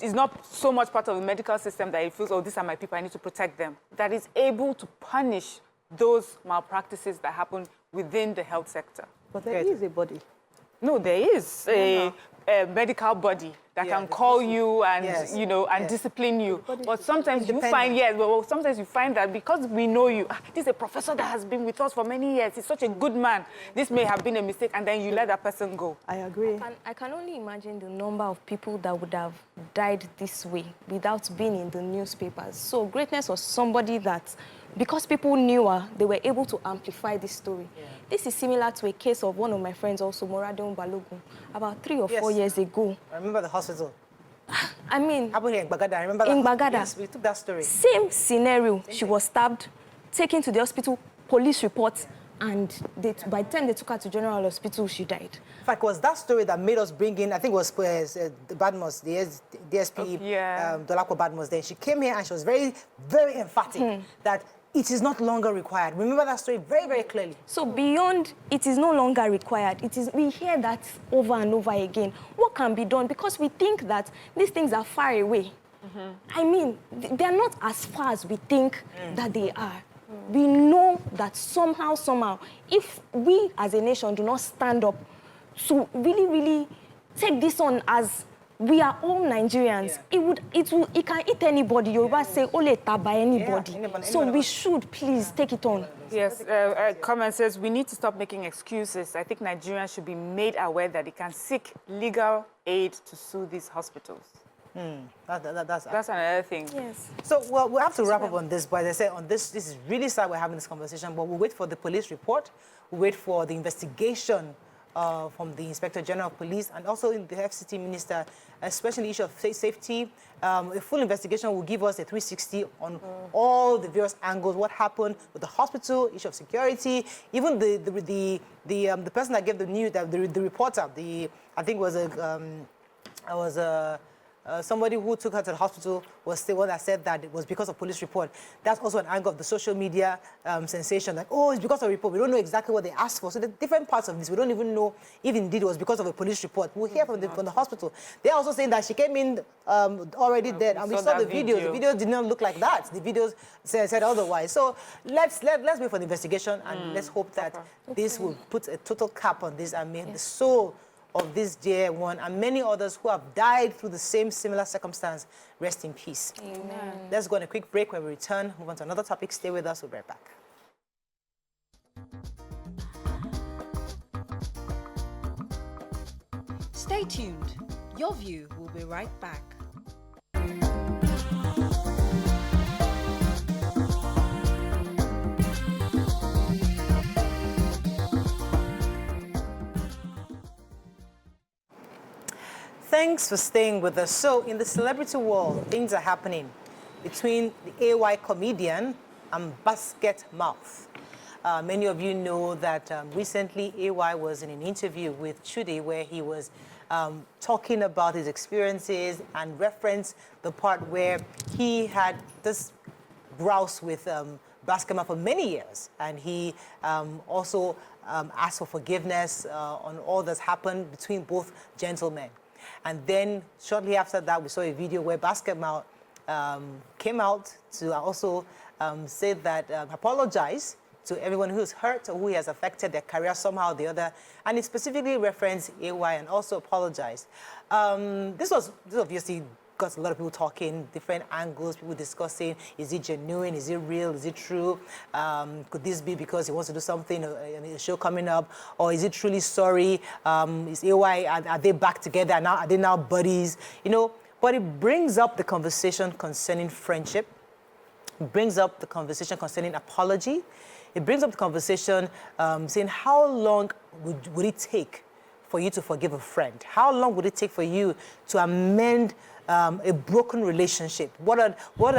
is not so much part of the medical system that it feels, oh, these are my people, I need to protect them. That is able to punish those malpractices that happen within the health sector. But there is a body. No, there is a medical body that can call you and, you know, and discipline you. But sometimes you find, sometimes you find that because we know you, this is a professor that has been with us for many years, he's such a good man, this may have been a mistake, and then you let that person go. I agree. I can only imagine the number of people that would have died this way without being in the newspapers. So greatness was somebody that, because people knew her, they were able to amplify this story. This is similar to a case of one of my friends also, Moradon Balogun, about 3 or 4 years ago. I remember the hospital. I mean, happened here in Bagada. I remember in that. Bagada. Yes, we took that story. Same scenario. She was stabbed, taken to the hospital, police report, and by the time they took her to General Hospital, she died. In fact, it was that story that made us bring in, I think it was the Badmus, the DSP, Dolakwa Badmus. Then she came here and she was very, very emphatic that it is not longer required. Remember that story very, very clearly. So beyond, it is no longer required. We hear that over and over again. What can be done? Because we think that these things are far away. I mean, they're not as far as we think that they are. We know that somehow, if we as a nation do not stand up to really, really take this on as we are all Nigerians, it can eat anybody. Yoruba say, ole taba anybody. So we should please take it on. Yes, comment says, we need to stop making excuses. I think Nigerians should be made aware that they can seek legal aid to sue these hospitals. That's another thing. Yes. So, well, we'll have to wrap up on this, but as I said, on this is really sad we're having this conversation, but we'll wait for the police report, we'll wait for the investigation from the Inspector General of Police and also in the FCT Minister, especially the issue of safety. A full investigation will give us a 360 on all the various angles, what happened with the hospital, issue of security, even the person that gave the news, the reporter, I think was somebody who took her to the hospital was the one that said that it was because of police report. That's also an angle of the social media sensation, like, oh, it's because of a report. We don't know exactly what they asked for. So the different parts of this, we don't even know if indeed it was because of a police report. We'll hear from the hospital. They're also saying that she came in already dead, and we saw the videos. The videos did not look like that. The videos said otherwise. So let's wait for the investigation, and let's hope that this will put a total cap on this and make the soul of this dear one and many others who have died through the same similar circumstance rest in peace. Amen. Let's go on a quick break. When we return, move on to another topic. Stay with us. We'll be right back. Stay tuned. Your View will be right back. Thanks for staying with us. So, in the celebrity world, things are happening between the AY comedian and Basketmouth. Many of you know that recently AY was in an interview with Chude where he was talking about his experiences and referenced the part where he had this grouse with Basketmouth for many years, and he also asked for forgiveness on all that's happened between both gentlemen. And then shortly after that, we saw a video where Basketmouth came out to also say that apologize to everyone who's hurt or who has affected their career somehow or the other. And he specifically referenced AY and also apologized. This obviously got a lot of people talking, different angles, people discussing, is it genuine, is it real, is it true? Could this be because he wants to do something in a show coming up? Or is it truly sorry? Is AY, are they back together now? Are they now buddies? You know, but it brings up the conversation concerning friendship. It brings up the conversation concerning apology. It brings up the conversation saying how long would it take for you to forgive a friend? How long would it take for you to amend a broken relationship? What are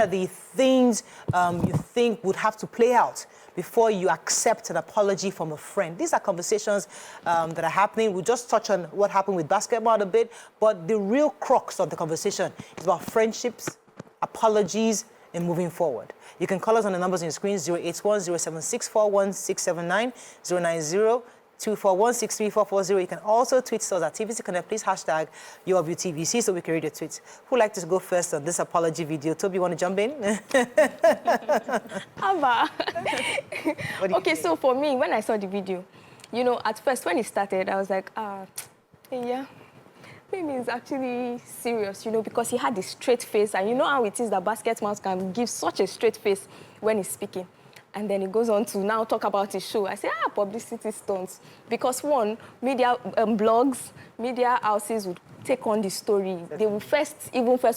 the things you think would have to play out before you accept an apology from a friend? These are conversations that are happening. We just touch on what happened with Basketmouth a bit, but the real crux of the conversation is about friendships, apologies, and moving forward. You can call us on the numbers on your screen, 081-07641-679, 090-241-63440. You can also tweet us at TVC Connect. Please hashtag YourViewTVC so we can read your tweets. Who'd like to go first on this apology video? Toby, you want to jump in? Abba. Okay, so for me, when I saw the video, you know, at first when it started, I was like, yeah, maybe it's actually serious, you know, because he had this straight face, and you know how it is that Basketmouth can give such a straight face when he's speaking. And then he goes on to now talk about his show. I say, publicity stunts. Because one, media blogs, media houses would take on the story. They will first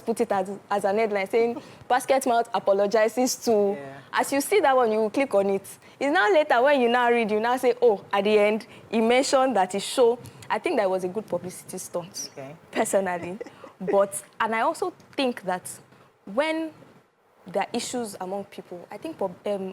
put it as an headline saying, Basketmouth apologizes to... Yeah. As you see that one, you will click on it. It's now later when you now read, you now say, oh, at the end, he mentioned that his show... I think that was a good publicity stunt, personally. And I also think that when there are issues among people, I think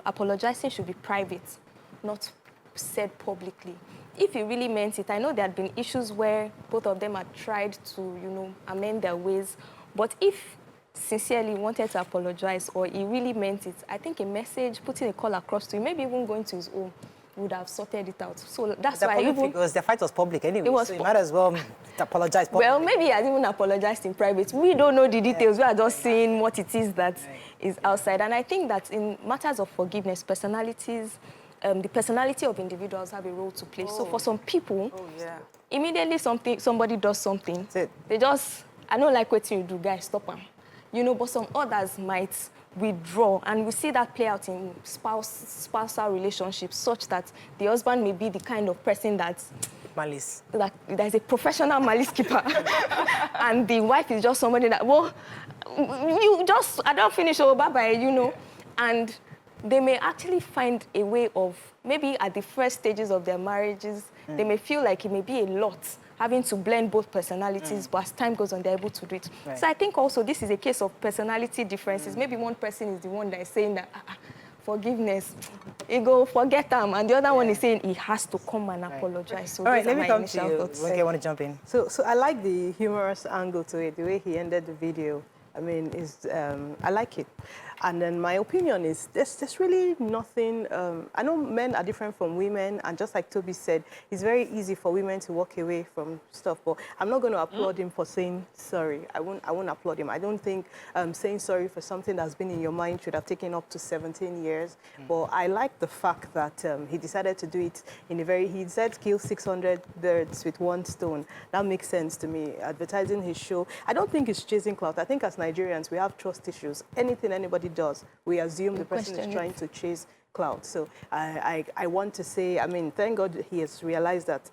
apologizing should be private, not said publicly. If he really meant it, I know there had been issues where both of them had tried to, you know, amend their ways. But if sincerely wanted to apologize or he really meant it, I think a message, putting a call across to him, maybe even going to his home, would have sorted it out. So that's why because the fight was public anyway, so you might as well apologize publicly. Well, maybe he has even apologized in private. We don't know the details. We are just seeing what it is that is outside. And I think that in matters of forgiveness, personalities, the personality of individuals have a role to play. So for some people, immediately somebody does something, they just, I don't like what you do, guys, stop them. You know, but some others might withdraw, and we see that play out in spousal relationships, such that the husband may be the kind of person that there's a professional malice keeper, and the wife is just somebody that, well, I don't finish, oh, bye-bye, you know, and they may actually find a way of, maybe at the first stages of their marriages, They may feel like it may be a lot, having to blend both personalities, but as time goes on, they're able to do it. Right. So I think also this is a case of personality differences. Maybe one person is the one that is saying that, forgiveness, he go forget them, and the other one is saying he has to come and apologize. So all right, these let are me my come to initial you. thoughts. Wenke, I want to jump in. So I like the humorous angle to it, the way he ended the video. I mean, I like it. And then my opinion is there's really nothing, I know men are different from women, and just like Toby said, it's very easy for women to walk away from stuff, but I'm not going to applaud him for saying sorry. I won't applaud him. I don't think saying sorry for something that's been in your mind should have taken up to 17 years, but I like the fact that he decided to do it in a very, he said kill 600 birds with one stone. That makes sense to me. Advertising his show, I don't think it's chasing clout. I think as Nigerians, we have trust issues. Anything anybody does, we assume the person is trying to chase clout. So I want to say, I mean, thank God he has realized that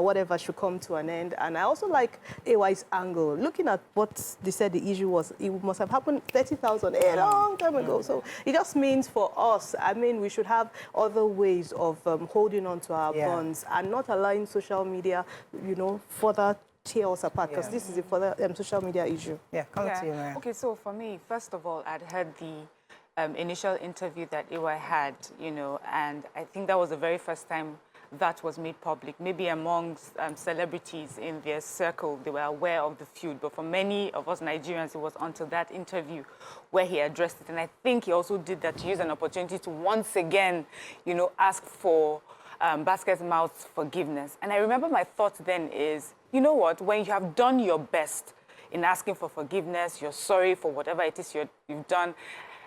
whatever should come to an end. And I also like AY's angle. Looking at what they said the issue was, it must have happened 30,000 a long time ago. So it just means for us, I mean, we should have other ways of holding on to our bonds and not allowing social media, you know, further tear us apart, because this is a further social media issue. Yeah, come to you, Mary. Okay, so for me, first of all, I'd heard the initial interview that AY had, you know, and I think that was the very first time that was made public. Maybe amongst celebrities in their circle, they were aware of the feud, but for many of us Nigerians, it was until that interview where he addressed it. And I think he also did that to use an opportunity to once again, you know, ask for Basketmouth's forgiveness. And I remember my thought then is, you know what, when you have done your best in asking for forgiveness, you're sorry for whatever it is you've done,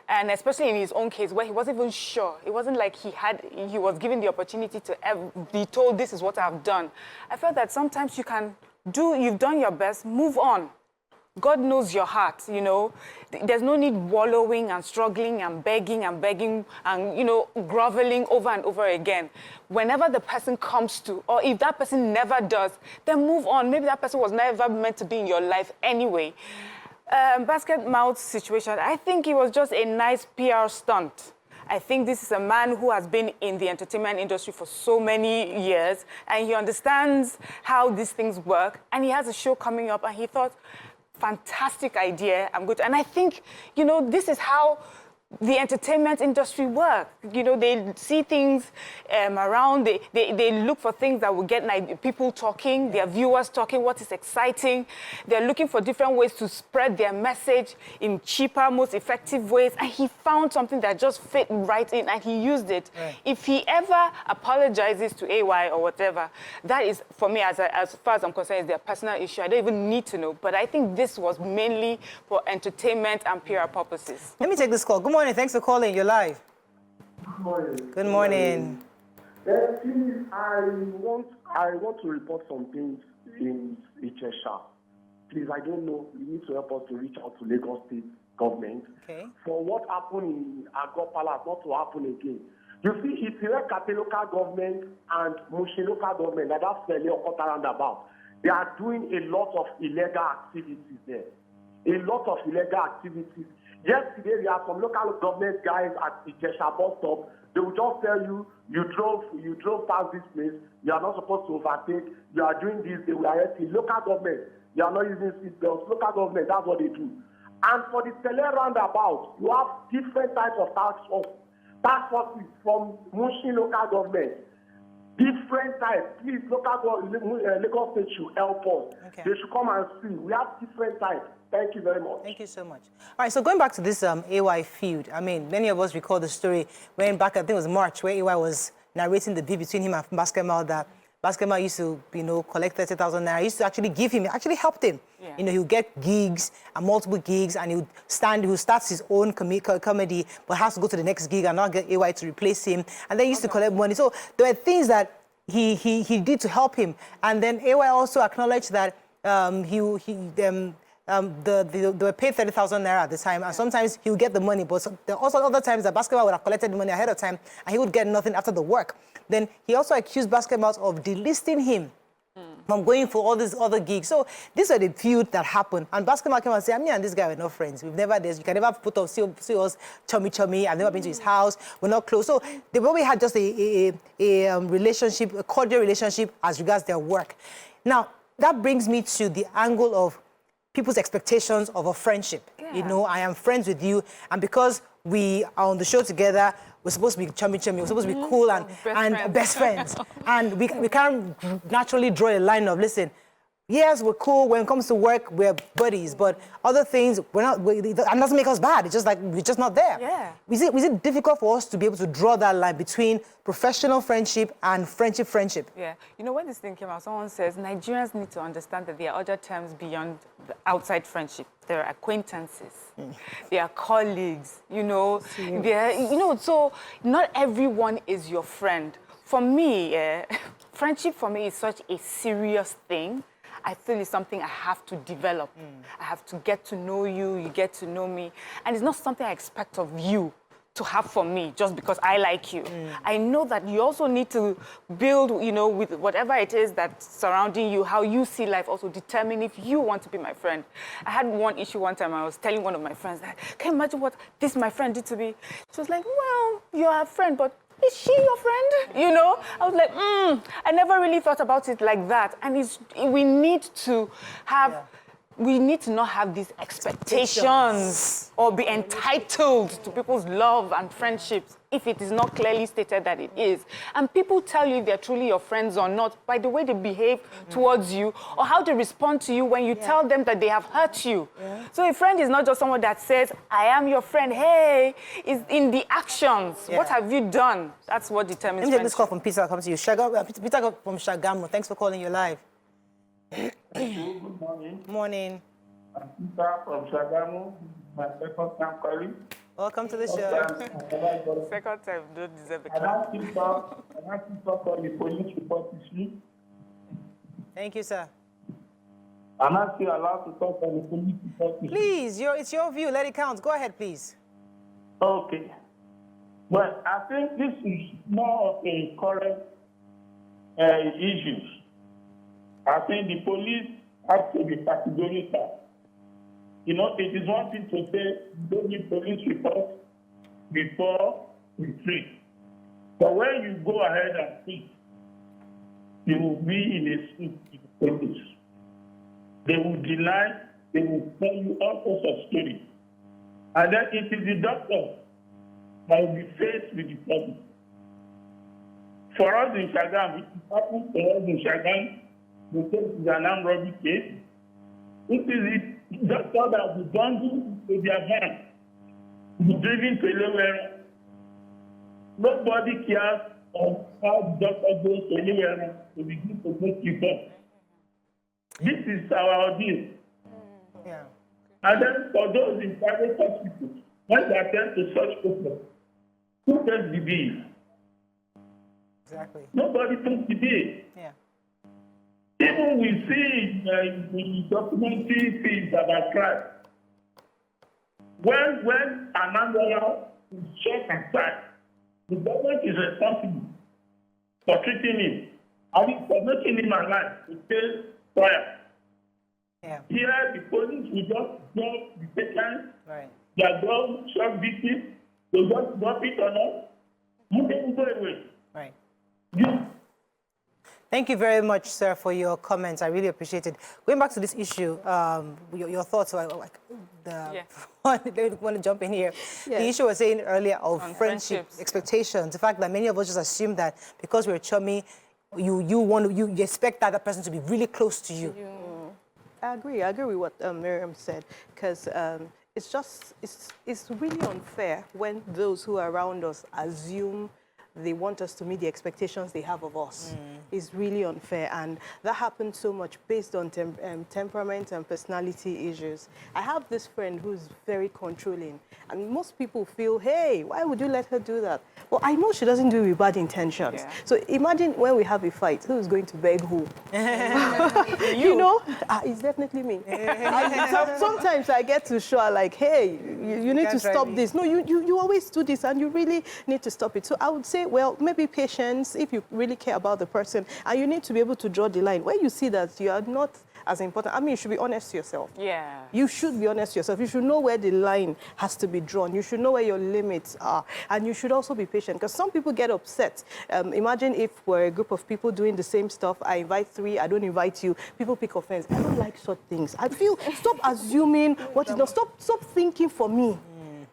and especially in his own case where he wasn't even sure, it wasn't like he was given the opportunity to be told this is what I've done. I felt that sometimes you've done your best, move on. God knows your heart, you know. There's no need wallowing and struggling and begging and, you know, groveling over and over again. Whenever the person comes to, or if that person never does, then move on. Maybe that person was never meant to be in your life anyway. Basketmouth's situation, I think it was just a nice PR stunt. I think this is a man who has been in the entertainment industry for so many years, and he understands how these things work, and he has a show coming up, and he thought, fantastic idea, I'm good. And I think, you know, this is how the entertainment industry works. You know, they see things around, they look for things that will get people talking, their viewers talking, what is exciting. They're looking for different ways to spread their message in cheaper, most effective ways. And he found something that just fit right in, and he used it. Right. If he ever apologizes to AY or whatever, that is, for me, as far as I'm concerned, is their personal issue. I don't even need to know. But I think this was mainly for entertainment and PR purposes. Let me take this call. Good morning. Thanks for calling. You're live. Good morning. Good morning. Please, I want to report some things in Ichesha. Please, I don't know. You need to help us to reach out to Lagos State government for what happened in Agro Palace not to happen again. You see, it's Kate local government and Mushin local government, that's fairly Okpocha roundabout. They are doing a lot of illegal activities there. A lot of illegal activities. Yesterday, we have some local government guys at Ijesha bus stop. They will just tell you, you drove past this place, you are not supposed to overtake, you are doing this, they will arrest you. Local government, you are not using seatbelts. Local government, that's what they do. And for the Tele roundabout, you have different types of task forces from Mushin local government. Different types. Please, Lagos State should help us. They should come and see. We have different types. Thank you very much. Thank you so much. All right, so going back to this AY feud, I mean, many of us recall the story when back, I think it was March, where AY was narrating the beef between him and Basketmouth, that Basketmouth used to, you know, collect 30,000 naira. He used to actually give him, actually helped him. Yeah. You know, he would get gigs and multiple gigs, and he would start his own comedy, but has to go to the next gig and not get AY to replace him. And then he used to collect money. So there were things that he did to help him. And then AY also acknowledged that they were paid 30,000 naira at the time, and sometimes he would get the money, but there are also other times that Basketmouth would have collected the money ahead of time, and he would get nothing after the work. Then he also accused Basketmouth of delisting him from going for all these other gigs. So these are the feud that happened. And Basketmouth came and said, me and this guy were not friends. We've never this. You can never put up, see us chummy. I've never been to his house. We're not close. So they probably had just a relationship, a cordial relationship as regards their work. Now, that brings me to the angle of people's expectations of a friendship. Yeah. You know, I am friends with you, and because we are on the show together, we're supposed to be chummy. We're supposed to be cool and best friends. And we can't naturally draw a line of, listen, yes, we're cool. When it comes to work, we're buddies. But other things, and doesn't make us bad. It's just like, we're just not there. Yeah. Is it difficult for us to be able to draw that line between professional friendship and friendship? Yeah. You know, when this thing came out, someone says Nigerians need to understand that there are other terms beyond the outside friendship. There are acquaintances. There are colleagues, you know. So not everyone is your friend. For me, friendship for me is such a serious thing. I feel it's something I have to develop. I have to get to know you, you get to know me. And it's not something I expect of you to have for me just because I like you. I know that you also need to build, you know, with whatever it is that's surrounding you, how you see life, also determine if you want to be my friend. I had one issue one time. I was telling one of my friends, that, can you imagine what this my friend did to me? She was like, well, you're a friend, but is she your friend? You know? I was like, I never really thought about it like that. And we need to have... Yeah. We need to not have these expectations or be entitled to people's love and friendships if it is not clearly stated that it is. And people tell you if they're truly your friends or not by the way they behave towards you or how they respond to you when you tell them that they have hurt you. Yeah. So a friend is not just someone that says, I am your friend, hey, it's in the actions. Yeah. What have you done? That's what determines friendship. Let me take this call from Peter. I'll come to you. Peter from Shagamu, thanks for calling. You're live. Good morning. Morning. I'm Peter from Shagamu. My second time calling. Welcome to the show. Second time, don't deserve a I want to talk on the police report issue. Thank you, sir. I'm not still allowed to talk on the police report issue. Please, it's your view. Let it count. Go ahead, please. Okay. Well, I think this is more of a current issue. I think the police have to be categorical. You know, it is one thing to say, don't need police reports before we treat. But when you go ahead and speak, you will be in a suit with the police. They will deny, they will tell you all sorts of stories. And then it is the doctor that will be faced with the problem. For us in Shagam, it happens for us in Shagam, the case is an armed robbery case. It is the doctor that will be bundled to their van, be driven to anywhere. Nobody cares of how the doctor goes to anywhere to begin to make you come. This is our ordeal. Yeah. And then for those in private hospitals, when they attend to such people, who takes the bill? Exactly. Nobody takes the bill. Yeah. Even we see the documentary things about crime. When an ambulance is shot aside, the government is responsible for treating him. I mean, for making him alive to pay trial. Yeah. Here, the police will just drop the patient. Right. They are going shot victim. They just drop it on us. You can go away. Right. You. Thank you very much, sir, for your comments. I really appreciate it. Going back to this issue, your thoughts, like they want to jump in here. Yeah. The issue I was saying earlier of friendship expectations, the fact that many of us just assume that because we're chummy, you expect that other person to be really close to you. I agree with what Miriam said, because it's really unfair when those who are around us assume they want us to meet the expectations they have of us. It's really unfair, and that happens so much based on temperament and personality issues. I have this friend who's very controlling, and most people feel, hey, why would you let her do that? Well, I know she doesn't do it with bad intentions. Yeah. So imagine when we have a fight, who's going to beg who? You know, it's definitely me. Sometimes I get to show her, like, hey, you need to stop this. No, you always do this, and you really need to stop it. So I would say, well, maybe patience, if you really care about the person situation. And you need to be able to draw the line. When you see that you are not as important, I mean, you should be honest to yourself. Yeah. You should be honest to yourself. You should know where the line has to be drawn. You should know where your limits are. And you should also be patient, because some people get upset. Imagine if we're a group of people doing the same stuff. I invite 3, I don't invite you. People pick offense. I don't like such things. I feel, stop assuming what is not. Stop thinking for me.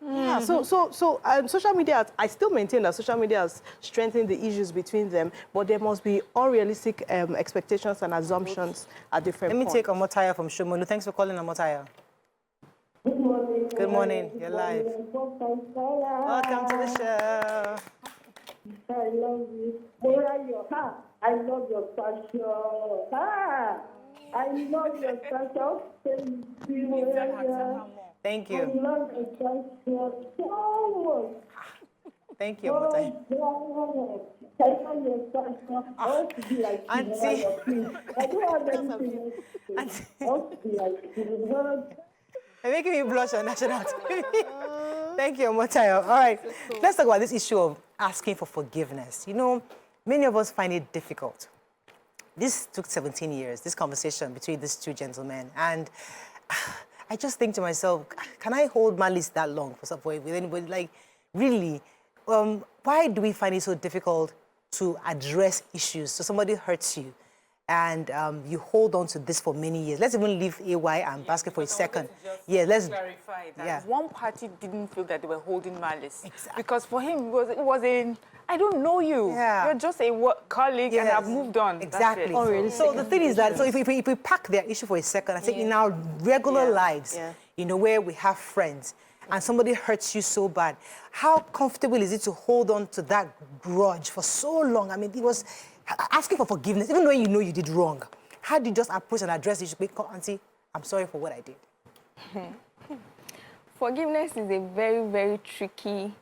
Yeah, so social media, I still maintain that social media has strengthened the issues between them, but there must be unrealistic expectations and assumptions at different points. Let me take Omotaya from Shomolu. Thanks for calling, Omotaya. Good morning. Good morning. You're live. Welcome to the show. I love you. I love your fashion. I love your fashion. Thank you. I love your fashion so much. Thank you, Omotaya. I love your fashion. I want to be like you. Auntie. I don't have anything else to say. I want to be like you. You're making me blush on national TV. Thank you, Omotaya. All right, let's talk about this issue of asking for forgiveness. You know, many of us find it difficult. This took 17 years, this conversation between these two gentlemen. And I just think to myself, can I hold malice that long for some point with anybody? Like, really, why do we find it so difficult to address issues? So somebody hurts you, and you hold on to this for many years. Let's even leave AY and Basket for a second. Yeah, let's clarify that. Yeah. One party didn't feel that they were holding malice. Exactly. Because for him, it was in, I don't know you. Yeah. You're just a colleague, and I've moved on. Exactly. That's it. So the thing is that, so if we pack their issue for a second, I think in our regular lives, you know, where we have friends, and somebody hurts you so bad, how comfortable is it to hold on to that grudge for so long? I mean, it was asking for forgiveness, even though you know you did wrong. How do you just approach and address the issue? Auntie, I'm sorry for what I did. Forgiveness is a very, very tricky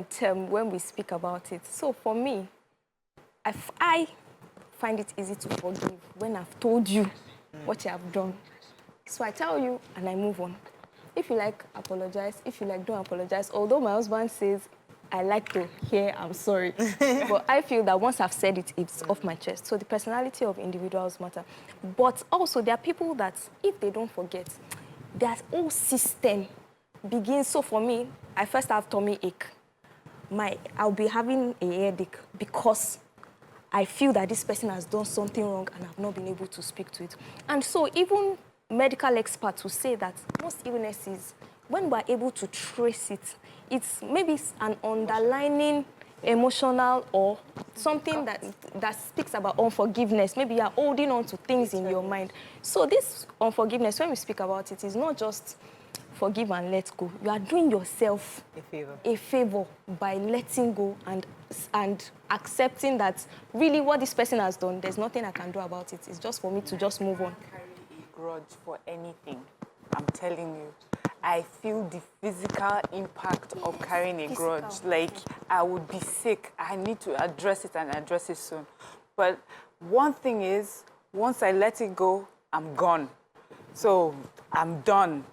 term when we speak about it. So for me, I find it easy to forgive when I've told you what you have done. So I tell you and I move on. If you like, apologize. If you like, don't apologize. Although my husband says, I like to hear I'm sorry. But I feel that once I've said it, it's off my chest. So the personality of individuals matter. But also there are people that, if they don't forget, their whole system begins. So for me, I first have tummy ache. I'll be having a headache because I feel that this person has done something wrong and I've not been able to speak to it. And so even medical experts will say that most illnesses, when we're able to trace it, it's maybe an underlining emotional or something that speaks about unforgiveness. Maybe you're holding on to things in your mind. So this unforgiveness, when we speak about it, is not just forgive and let go. You are doing yourself a favor by letting go and accepting that really what this person has done, there's nothing I can do about it. It's just for me to just move on. Carry a grudge for anything. I'm telling you. I feel the physical impact of carrying a grudge. Like, I would be sick. I need to address it and address it soon. But one thing is, once I let it go, I'm gone. So I'm done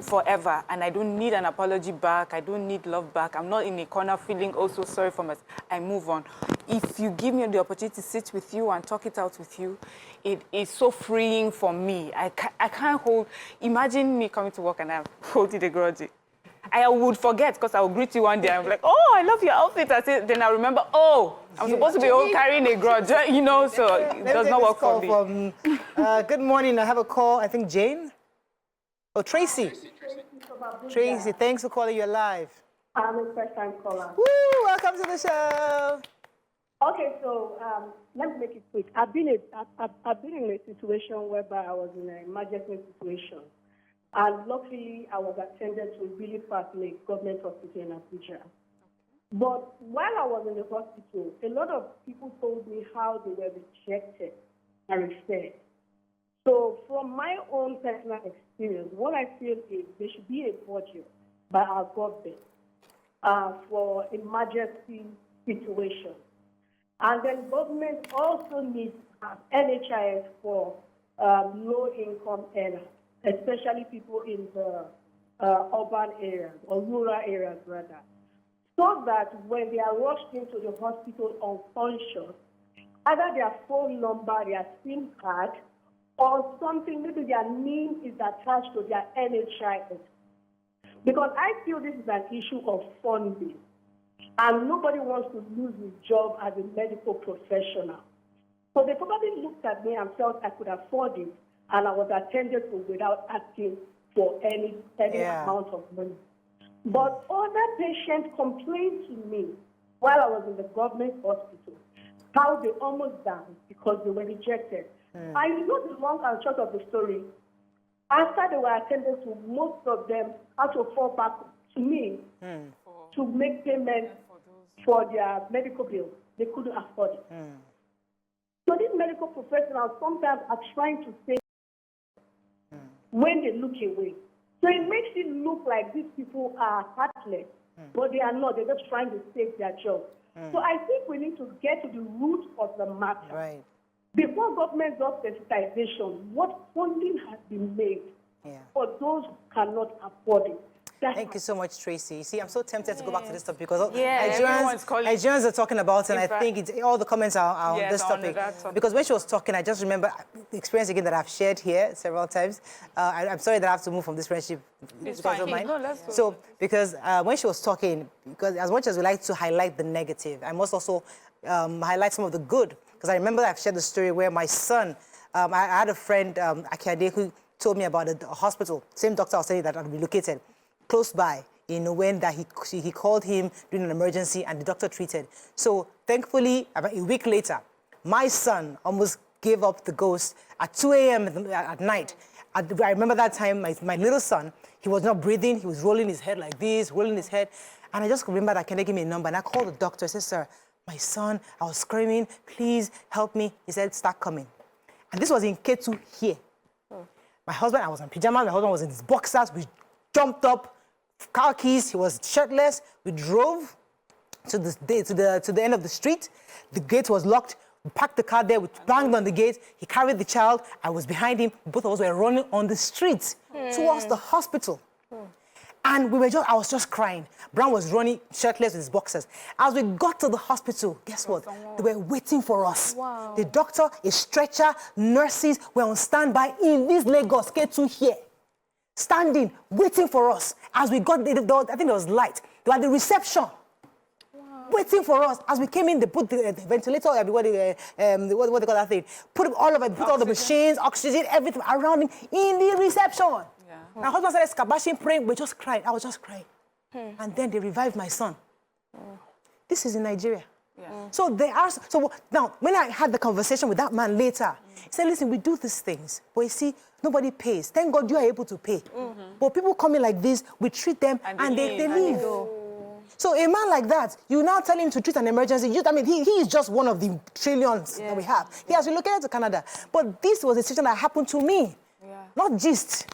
forever. And I don't need an apology back. I don't need love back. I'm not in a corner feeling also sorry for myself. I move on. If you give me the opportunity to sit with you and talk it out with you, it is so freeing for me. I can't hold... Imagine me coming to work and I'm holding a grudge. I would forget because I will greet you one day. I'm like, oh, I love your outfit. Then I remember, oh, I'm supposed to be carrying a grudge, you know, so it does not work for me. Good morning. I have a call. I think Jane? Oh, Tracy. Tracy, thanks for calling. You're live. I'm a first-time caller. Woo! Welcome to the show. Okay, so let me make it quick. I've been in a situation whereby I was in an emergency situation. And luckily, I was attended to really fast in a government hospital in Abuja. But while I was in the hospital, a lot of people told me how they were rejected and referred. So from my own personal experience, what I feel is there should be a budget by our government for emergency situations. And then government also needs NHIS for low-income earners, especially people in the urban areas or rural areas rather, so that when they are rushed into the hospital unconscious, either their phone number, their SIM card, or something, maybe their name is attached to their NHIS. Because I feel this is an issue of funding, and nobody wants to lose his job as a medical professional. So they probably looked at me and felt I could afford it, and I was attended to without asking for any amount of money. But other patients complained to me while I was in the government hospital, how they almost died because they were rejected. I know the long and short of the story. After they were attended to, most of them had to fall back to me to make payment for their medical bills. They couldn't afford it. So these medical professionals sometimes are trying to save when they look away. So it makes it look like these people are heartless, but they are not. They're just trying to save their job. So I think we need to get to the root of the matter. Right. Before government does sensitization, what funding has been made for those who cannot afford it? Thank you so much, Tracy. See, I'm so tempted to go back to this topic because everyone's Nigerians are talking about it, and I think all the comments are on this topic. Because when she was talking, I just remember the experience again that I've shared here several times. I'm sorry that I have to move from this friendship because of mine. So, because when she was talking, because as much as we like to highlight the negative, I must also highlight some of the good. Because I remember I've shared the story where my son, I had a friend, a.k.a, who told me about a hospital. Same doctor I was saying that had relocated close by, you know, when that he called him during an emergency and the doctor treated. So thankfully, about a week later, my son almost gave up the ghost at 2 a.m. at night. I remember that time, my little son, he was not breathing. He was rolling his head like this, rolling his head. And I just remember that can they give me a number? And I called the doctor. I said, sir, my son, I was screaming, please help me. He said, start coming. And this was in K2 here. My husband, I was in pajamas. My husband was in his boxers. We jumped up, car keys. He was shirtless. We drove to the end of the street. The gate was locked. We parked the car there. We banged on the gate. He carried the child. I was behind him. Both of us were running on the street towards the hospital. And I was just crying. Brown was running shirtless with his boxers. As we got to the hospital, guess what? They were waiting for us. Wow. The doctor, a stretcher, nurses were on standby in this Lagos K2 here, standing, waiting for us. As we got, I think there was light. They were at the reception, waiting for us. As we came in, they put the ventilator, what they call that thing? Put all of it, put all the machines, oxygen, everything around him in the reception. My husband started scabashing, praying. We just cried. I was just crying. And then they revived my son. This is in Nigeria. So they are. So now, when I had the conversation with that man later, he said, listen, we do these things. But you see, nobody pays. Thank God you are able to pay. But people come in like this, we treat them, and they leave. So a man like that, you now tell him to treat an emergency. I mean, he is just one of the trillions that we have. He has relocated to Canada. But this was a situation that happened to me, not just.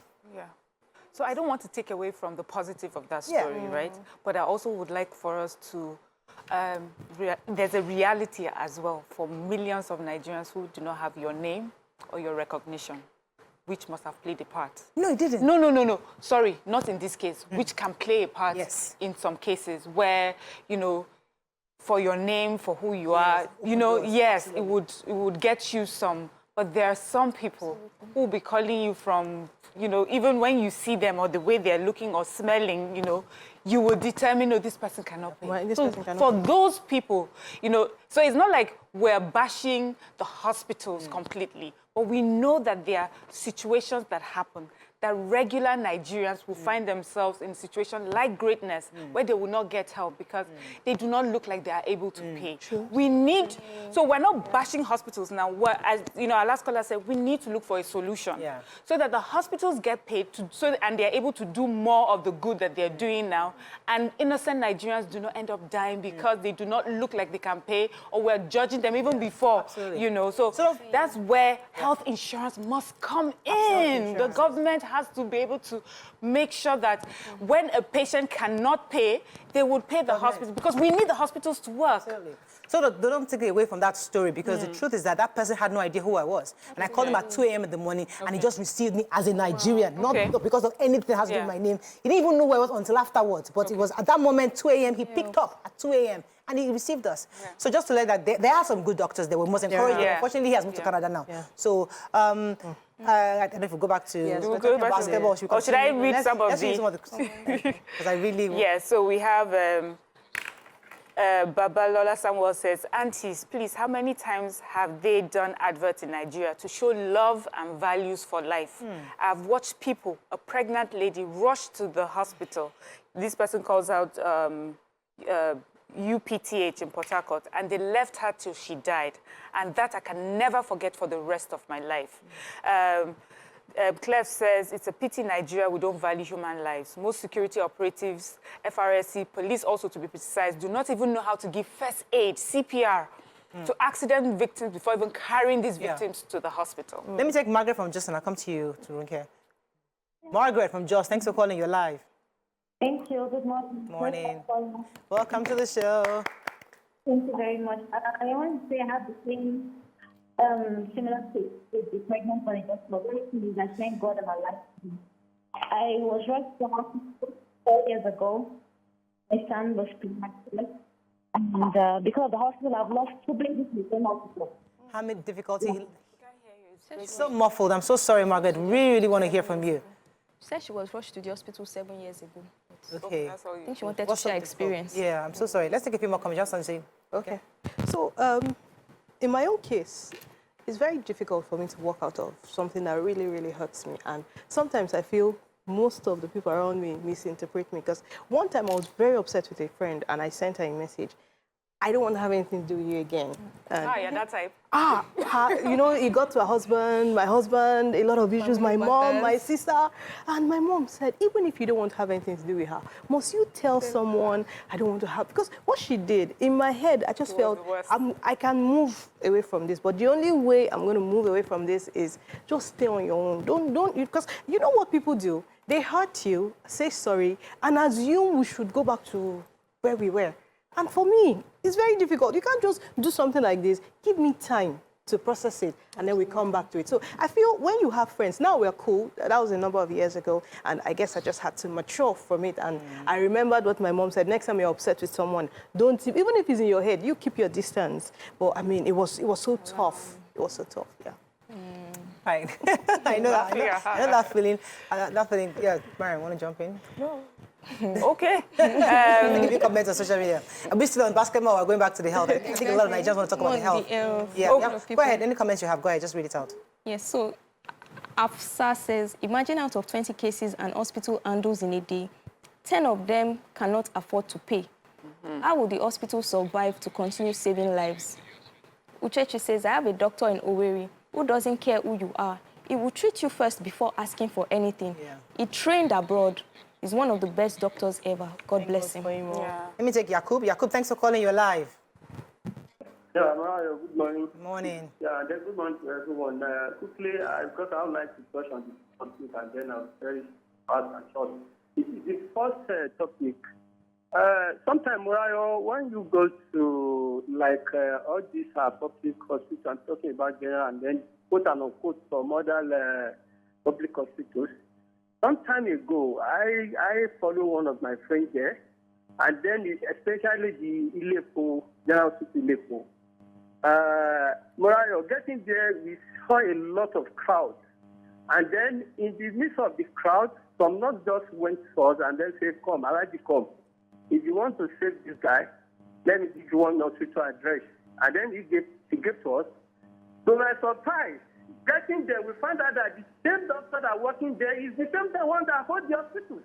So I don't want to take away from the positive of that story, right? But I also would like for us to, there's a reality as well for millions of Nigerians who do not have your name or your recognition, which must have played a part. No, it didn't. No. Sorry, not in this case, which can play a part in some cases where, you know, for your name, for who you are, you know, it would get you some, but there are some people who will be calling you from, you know, even when you see them or the way they're looking or smelling, you know, you will determine, no, this person cannot pay. So for those people, you know, so it's not like we're bashing the hospitals completely, but we know that there are situations that happen that regular Nigerians will find themselves in a situation like greatness where they will not get help because they do not look like they are able to pay. We need, so we're not bashing hospitals now. As you know, our last caller said, we need to look for a solution so that the hospitals get paid and they're able to do more of the good that they're doing now. And innocent Nigerians do not end up dying because they do not look like they can pay or we're judging them even before, you know. So that's where health insurance must come in. The government has to be able to make sure that when a patient cannot pay, they would pay the hospital because we need the hospitals to work. Absolutely. So they don't take it away from that story because the truth is that that person had no idea who I was. And I called him at 2 a.m. in the morning and he just received me as a Nigerian, not because of anything that has to do with my name. He didn't even know who I was until afterwards. But it was at that moment, 2 a.m., he picked up at 2 a.m. and he received us. So just to let that, there are some good doctors there. We must encourage them. Unfortunately, he has moved to Canada now. So, I don't know if we go back to we'll go back basketball. or should I read some of the... Because I really... Yeah, so we have... Babalola Samuel says, aunties, please, how many times have they done adverts in Nigeria to show love and values for life? I've watched people, a pregnant lady, rush to the hospital. This person calls out UPTH in Port Harcourt, and they left her till she died. And that I can never forget for the rest of my life. Clef says, it's a pity Nigeria, we don't value human lives. Most security operatives, FRSC, police also to be precise, do not even know how to give first aid, CPR, to accident victims before even carrying these victims to the hospital. Let me take Margaret from Jos and I'll come to you, Runke. Margaret from Jos, thanks for calling. You're live. Thank you. Good morning. Morning. Welcome to the show. Thank you very much. I want to say I have the same similar case with the pregnant one. I thank God I'm alive. I was rushed to hospital 4 years ago. My son was premature. And because of the hospital, I've lost 2 babies in the same hospital. How many difficulty? It's so muffled. I'm so sorry, Margaret. Really want to hear from you. She said she was rushed to the hospital 7 years ago. Okay. I think she wanted to share experience. Yeah, I'm so sorry. Let's take a few more comments. Just say. Okay. So, in my own case, it's very difficult for me to walk out of something that really, really hurts me. And sometimes I feel most of the people around me misinterpret me. Because one time I was very upset with a friend and I sent her a message. I don't want to have anything to do with you again. Yeah, that type. You know, it got to her husband, my husband, a lot of issues, my mom, my sister. And my mom said, even if you don't want to have anything to do with her, must you tell someone I don't want to have? Because what she did, in my head, I just felt I can move away from this. But the only way I'm going to move away from this is just stay on your own. Don't, because you know what people do? They hurt you, say sorry, and assume we should go back to where we were. And for me, it's very difficult. You can't just do something like this. Give me time to process it, and then we come back to it. So I feel when you have friends, now we're cool. That was a number of years ago, and I guess I just had to mature from it. And I remembered what my mom said, next time you're upset with someone, don't, even if it's in your head, you keep your distance. But I mean, it was so tough. It was so tough, yeah. Fine. I know that. I know that feeling. That feeling. Yeah, Mariam, want to jump in? No. Okay. Give you comments on social media. We're still on basketball. We're going back to the health. I think a lot of Nigerians want to talk about the health. Yeah. Go ahead. Any comments you have? Go ahead. Just read it out. Yes. So, Afsa says, imagine out of 20 cases an hospital handles in a day, 10 of them cannot afford to pay. How will the hospital survive to continue saving lives? Uchechi says, I have a doctor in Owerri who doesn't care who you are. He will treat you first before asking for anything. He trained abroad. He's one of the best doctors ever. God bless him. Let me take Yakub. Yakub, thanks for calling. You're live. Yeah, Mario, good morning. Morning. Yeah, good morning to everyone. Quickly, because I would like to touch on this topic, and then I'll very fast and short. The first topic. Sometimes, Mario, when you go to like all these public hospitals, I'm talking about general, and then quote and unquote some other public hospitals. Some time ago, I follow one of my friends there, and then especially the Ilepo, General Hospital Ilepo. Morayo, getting there, we saw a lot of crowd. And then in the midst of the crowd, some not just went first and then said, come, Alaji, come. If you want to save this guy, let me give you one hospital address. And then he gave to us. To my surprise, getting there, we found out that the same doctor that working there is the same one that holds the hospital.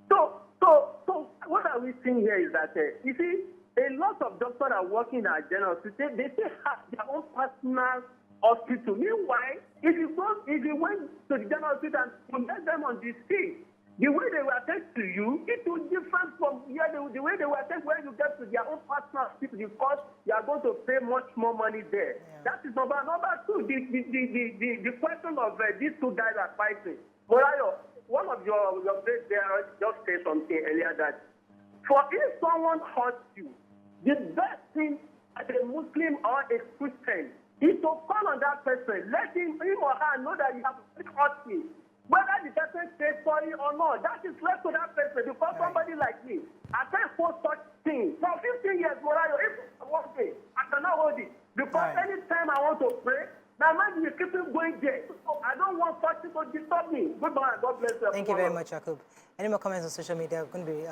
So what are we seeing here is that, you see, a lot of doctors are working at general hospital. They still have their own personal hospital. Meanwhile, if you went to the general hospital and compare them on the street, the way they will attend to you, it will differ from the way they will attend when you get to their own personal hospital, because you are going to pay much more money there. Yeah. That is number two. The question of these two guys are fighting. Morayo, one of your friends there just said something earlier that for if someone hurts you, the best thing as a Muslim or a Christian is to call on that person, let him or her know that you have hurt me. Whether the person person say sorry or not. That is left to that person because somebody like me, I can't post such things. For 15 years, Morayo, if one day, I cannot hold it. Because anytime I want to pray, my mind will keep going there. So I don't want such people to disturb me. Goodbye, God bless you. Thank you very much, Jakub. Any more comments on social media? We're going to be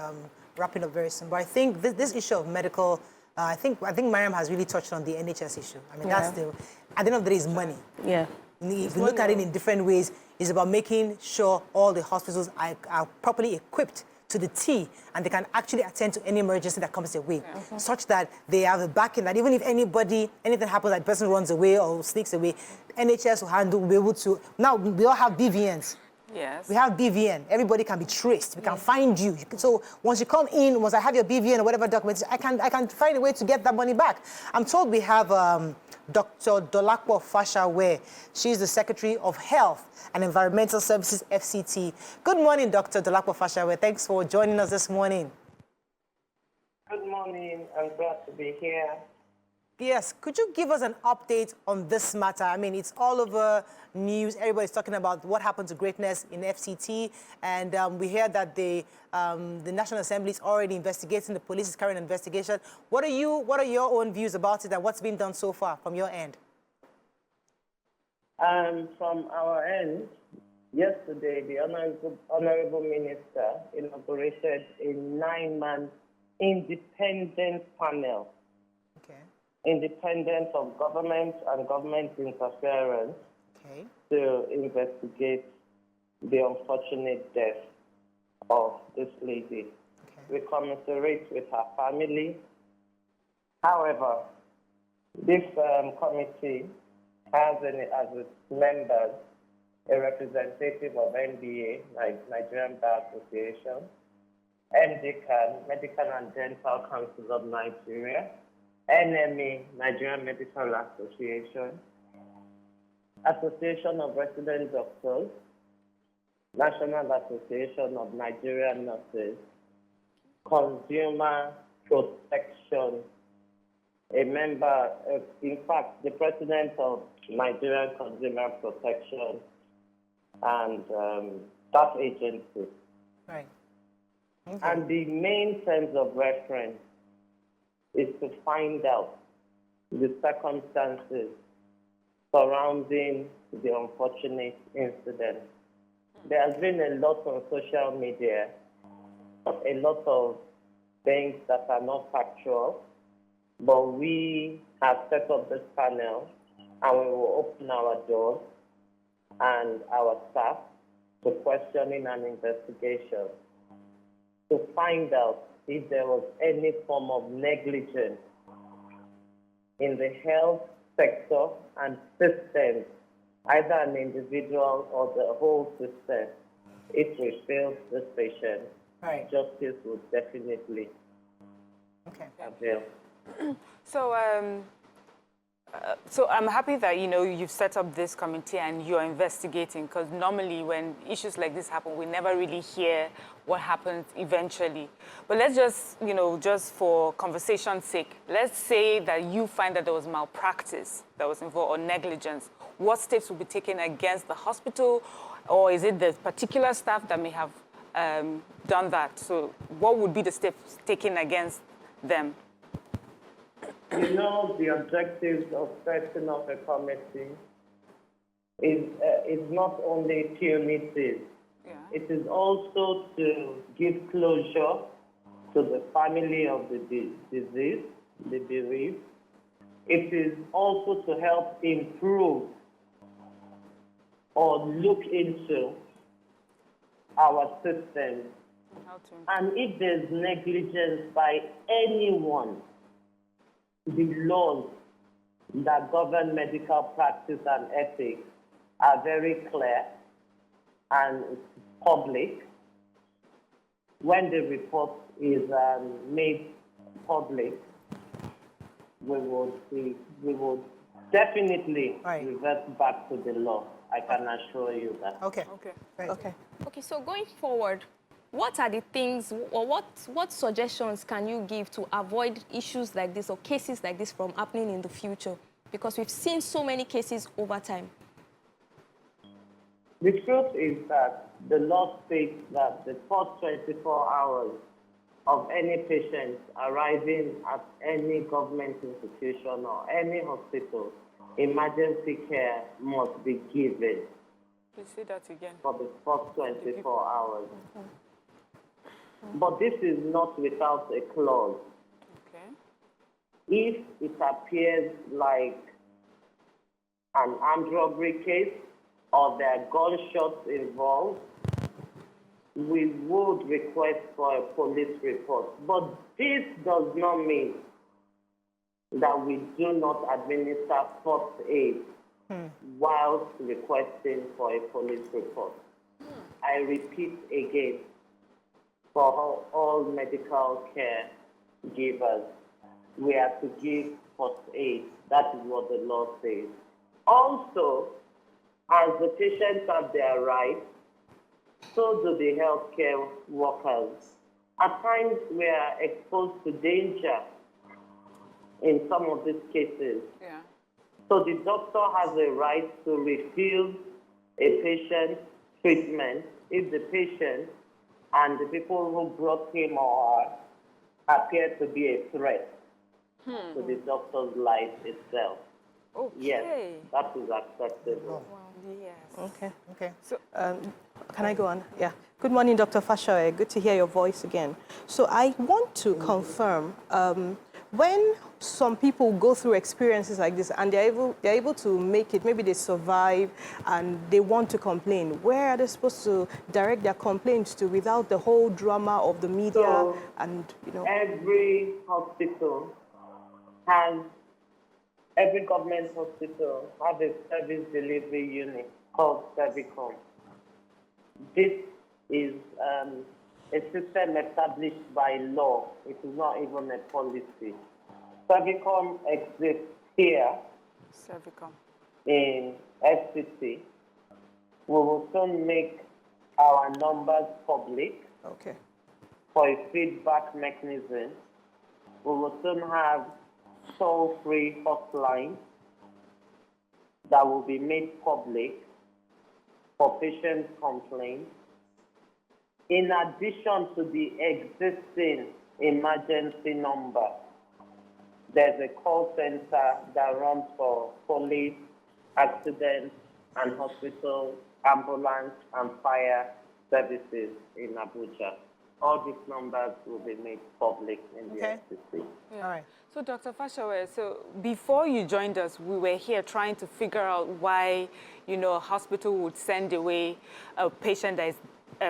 wrapping up very soon. But I think this issue of medical, I think Mariam has really touched on the NHS issue. I mean, that's the, at the end of the day, is money. Yeah. If you look at it in different ways, it's about making sure all the hospitals are properly equipped to the T, and they can actually attend to any emergency that comes their way, such that they have a backing that even if anything happens, that person runs away or sneaks away, NHS will be able to. Now we all have BVNs. Yes. We have BVN. Everybody can be traced. We can find you. So once you come in, once I have your BVN or whatever documents, I can find a way to get that money back. I'm told we have Dr. Dolakwa Fashawe. She's the Secretary of Health and Environmental Services, FCT. Good morning, Dr. Dolakwa Fashawe. Thanks for joining us this morning. Good morning. I'm glad to be here. Yes, could you give us an update on this matter? I mean, it's all over news. Everybody's talking about what happened to greatness in FCT, and we hear that the National Assembly is already investigating. The police is carrying an investigation. What are your own views about it, and what's been done so far from your end? From our end, yesterday the Honorable Minister inaugurated a 9-man independent panel. Independent of government and government interference to investigate the unfortunate death of this lady. We commiserate with her family. However, this committee has as its members a representative of NBA, Nigerian Bar Association, MDCAN, Medical and Dental Council of Nigeria, NME, Nigerian Medical Association, Association of Resident Doctors, National Association of Nigerian Nurses, Consumer Protection, a member, in fact, the president of Nigerian Consumer Protection and staff agency. Right. Okay. And the main sense of reference is to find out the circumstances surrounding the unfortunate incident. There has been a lot on social media, a lot of things that are not factual, but we have set up this panel and we will open our doors and our staff to questioning and investigation to find out if there was any form of negligence in the health sector and system, either an individual or the whole system. If we fail this patient, justice will definitely avail. So I'm happy that, you've set up this committee and you're investigating, because normally when issues like this happen, we never really hear what happens eventually. But let's just, just for conversation's sake, let's say that you find that there was malpractice that was involved or negligence. What steps will be taken against the hospital, or is it the particular staff that may have done that? So what would be the steps taken against them? The objectives of setting up a committee is not only punitive. It is also to give closure to the family of the deceased, the bereaved. It is also to help improve or look into our system. And if there's negligence by anyone, the laws that govern medical practice and ethics are very clear and public. When the report is made public, we would definitely revert back to the law. I can assure you that. Okay. Okay, so going forward, what are the things, or what suggestions can you give to avoid issues like this or cases like this from happening in the future? Because we've seen so many cases over time. The truth is that the law states that the first 24 hours of any patient arriving at any government institution or any hospital, emergency care must be given. Please say that again. For the first 24 hours. But this is not without a clause. Okay. If it appears like an armed robbery case or there are gunshots involved, we would request for a police report. But this does not mean that we do not administer first aid whilst requesting for a police report. I repeat again, for all medical care givers, we have to give first aid. That is what the law says. Also, as the patients have their rights, so do the healthcare workers. At times, we are exposed to danger in some of these cases. Yeah. So the doctor has a right to refuse a patient's treatment if the patient and the people who brought him or her appear to be a threat to the doctor's life itself. Okay. Yes, that is acceptable. Yes. Okay. So, can I go on? Yeah. Good morning, Dr. Fashoe. Good to hear your voice again. So I want to confirm, when some people go through experiences like this and they're able to make it, maybe they survive and they want to complain, where are they supposed to direct their complaints to without the whole drama of the media? So, and every hospital has, every government hospital has a service delivery unit called Servicom. This is a system established by law. It is not even a policy. Servicom exists here in FCT. We will soon make our numbers public for a feedback mechanism. We will soon have toll-free hotlines that will be made public for patient complaints. In addition to the existing emergency number, there's a call center that runs for police, accident and hospital, ambulance and fire services in Abuja. All these numbers will be made public in the FCC. Yeah. All right. So, Dr. Fashoe, so before you joined us, we were here trying to figure out why, a hospital would send away a patient that is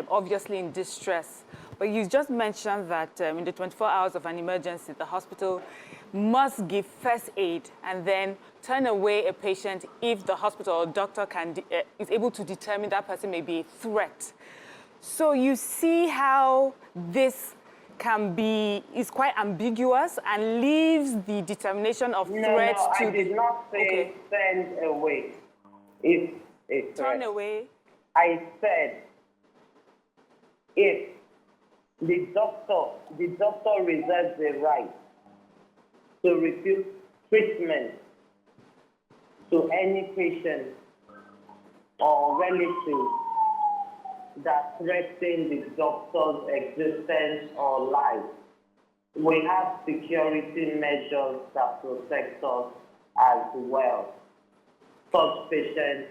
obviously in distress. But you just mentioned that in the 24 hours of an emergency, the hospital must give first aid and then turn away a patient if the hospital or doctor is able to determine that person may be a threat. So you see how this is quite ambiguous and leaves the determination of threats to I did not say send away. If a threat. Turn away. I said if the doctor reserves the right to refuse treatment to any patient or relative that threaten the doctor's existence or life. We have security measures that protect us as well. Such patients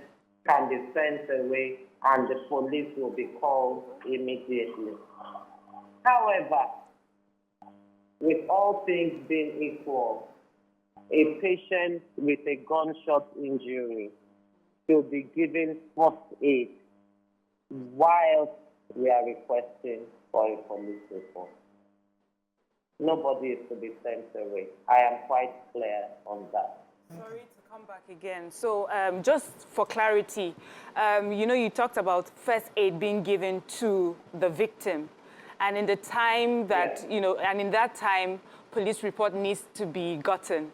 can be sent away and the police will be called immediately. However, with all things being equal, a patient with a gunshot injury should be given first aid while we are requesting for a police report. Nobody is to be sent away. I am quite clear on that. Sorry to come back again. So just for clarity, you talked about first aid being given to the victim. And in the time that, and in that time, police report needs to be gotten.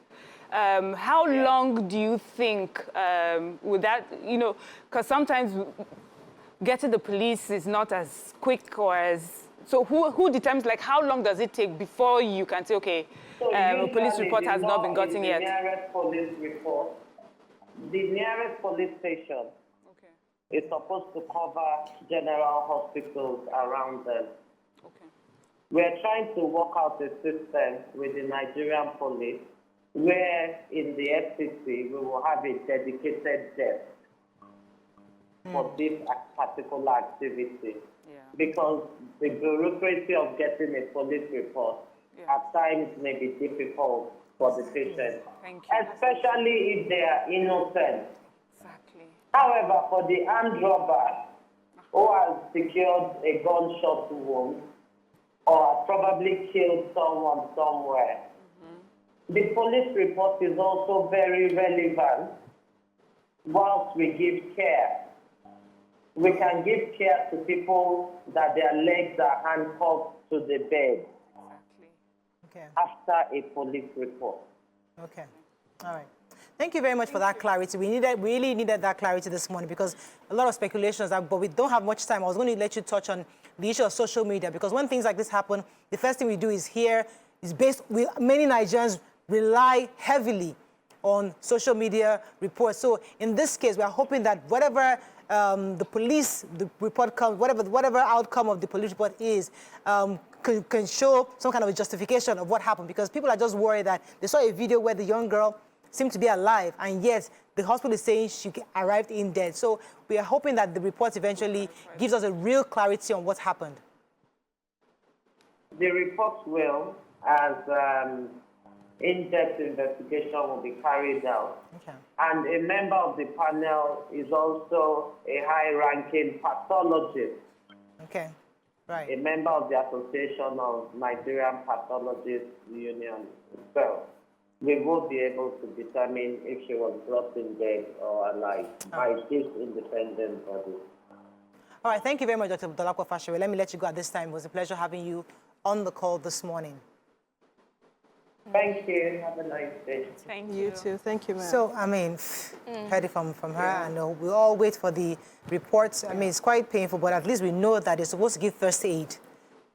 How long do you think would that, because sometimes getting the police is not as quick or as, so who determines, like, how long does it take before you can say, okay, a police report has not been gotten yet? The nearest police report, the nearest police station is supposed to cover general hospitals around them. Okay. We're trying to work out a system with the Nigerian police where in the FCC we will have a dedicated desk for this particular activity. Yeah. Because the bureaucracy of getting a police report at times may be difficult for the patient, especially if they are innocent. Exactly. However, for the armed robber who has secured a gunshot wound or has probably killed someone somewhere, the police report is also very relevant whilst we give care. We can give care to people that their legs are handcuffed to the bed after a police report. Okay. All right. Thank you very much for that clarity. We really needed that clarity this morning because a lot of speculations, but we don't have much time. I was going to let you touch on the issue of social media because when things like this happen, the first thing we do is many Nigerians rely heavily on social media reports. So in this case, we are hoping that whatever the report comes, whatever outcome of the police report is, can show some kind of a justification of what happened because people are just worried that they saw a video where the young girl seemed to be alive and yet the hospital is saying she arrived in dead. So we are hoping that the report eventually gives us a real clarity on what happened. The report will, as in-depth investigation will be carried out. Okay. And a member of the panel is also a high-ranking pathologist. Okay, right. A member of the Association of Nigerian Pathologists Union. So we will be able to determine if she was brought in dead or alive by this independent body. All right, thank you very much, Dr. Dolapo Fashewe. Let me let you go at this time. It was a pleasure having you on the call this morning. Thank you. Have a nice day. Thank You too. Thank you, ma'am. So, I mean, heard it from her, and we all wait for the reports. I mean, it's quite painful, but at least we know that they're supposed to give first aid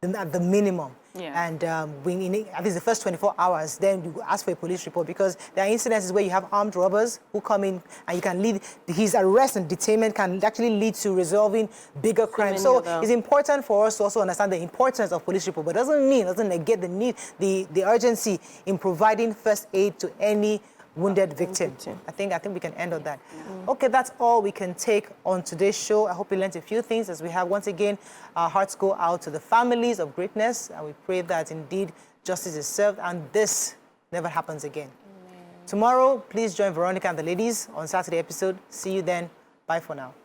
at the minimum. Yeah. And at least the first 24 hours, then you ask for a police report because there are incidences where you have armed robbers who come in and you can lead, his arrest and detainment can actually lead to resolving bigger crimes. So it's important for us to also understand the importance of police report, but doesn't negate the need, the urgency in providing first aid to any wounded victim. I think we can end on that. Yeah. Okay, that's all we can take on today's show. I hope you learned a few things as we have once again, our hearts go out to the families of greatness and we pray that indeed justice is served and this never happens again. Tomorrow, please join Veronica and the ladies on Saturday episode. See you then. Bye for now.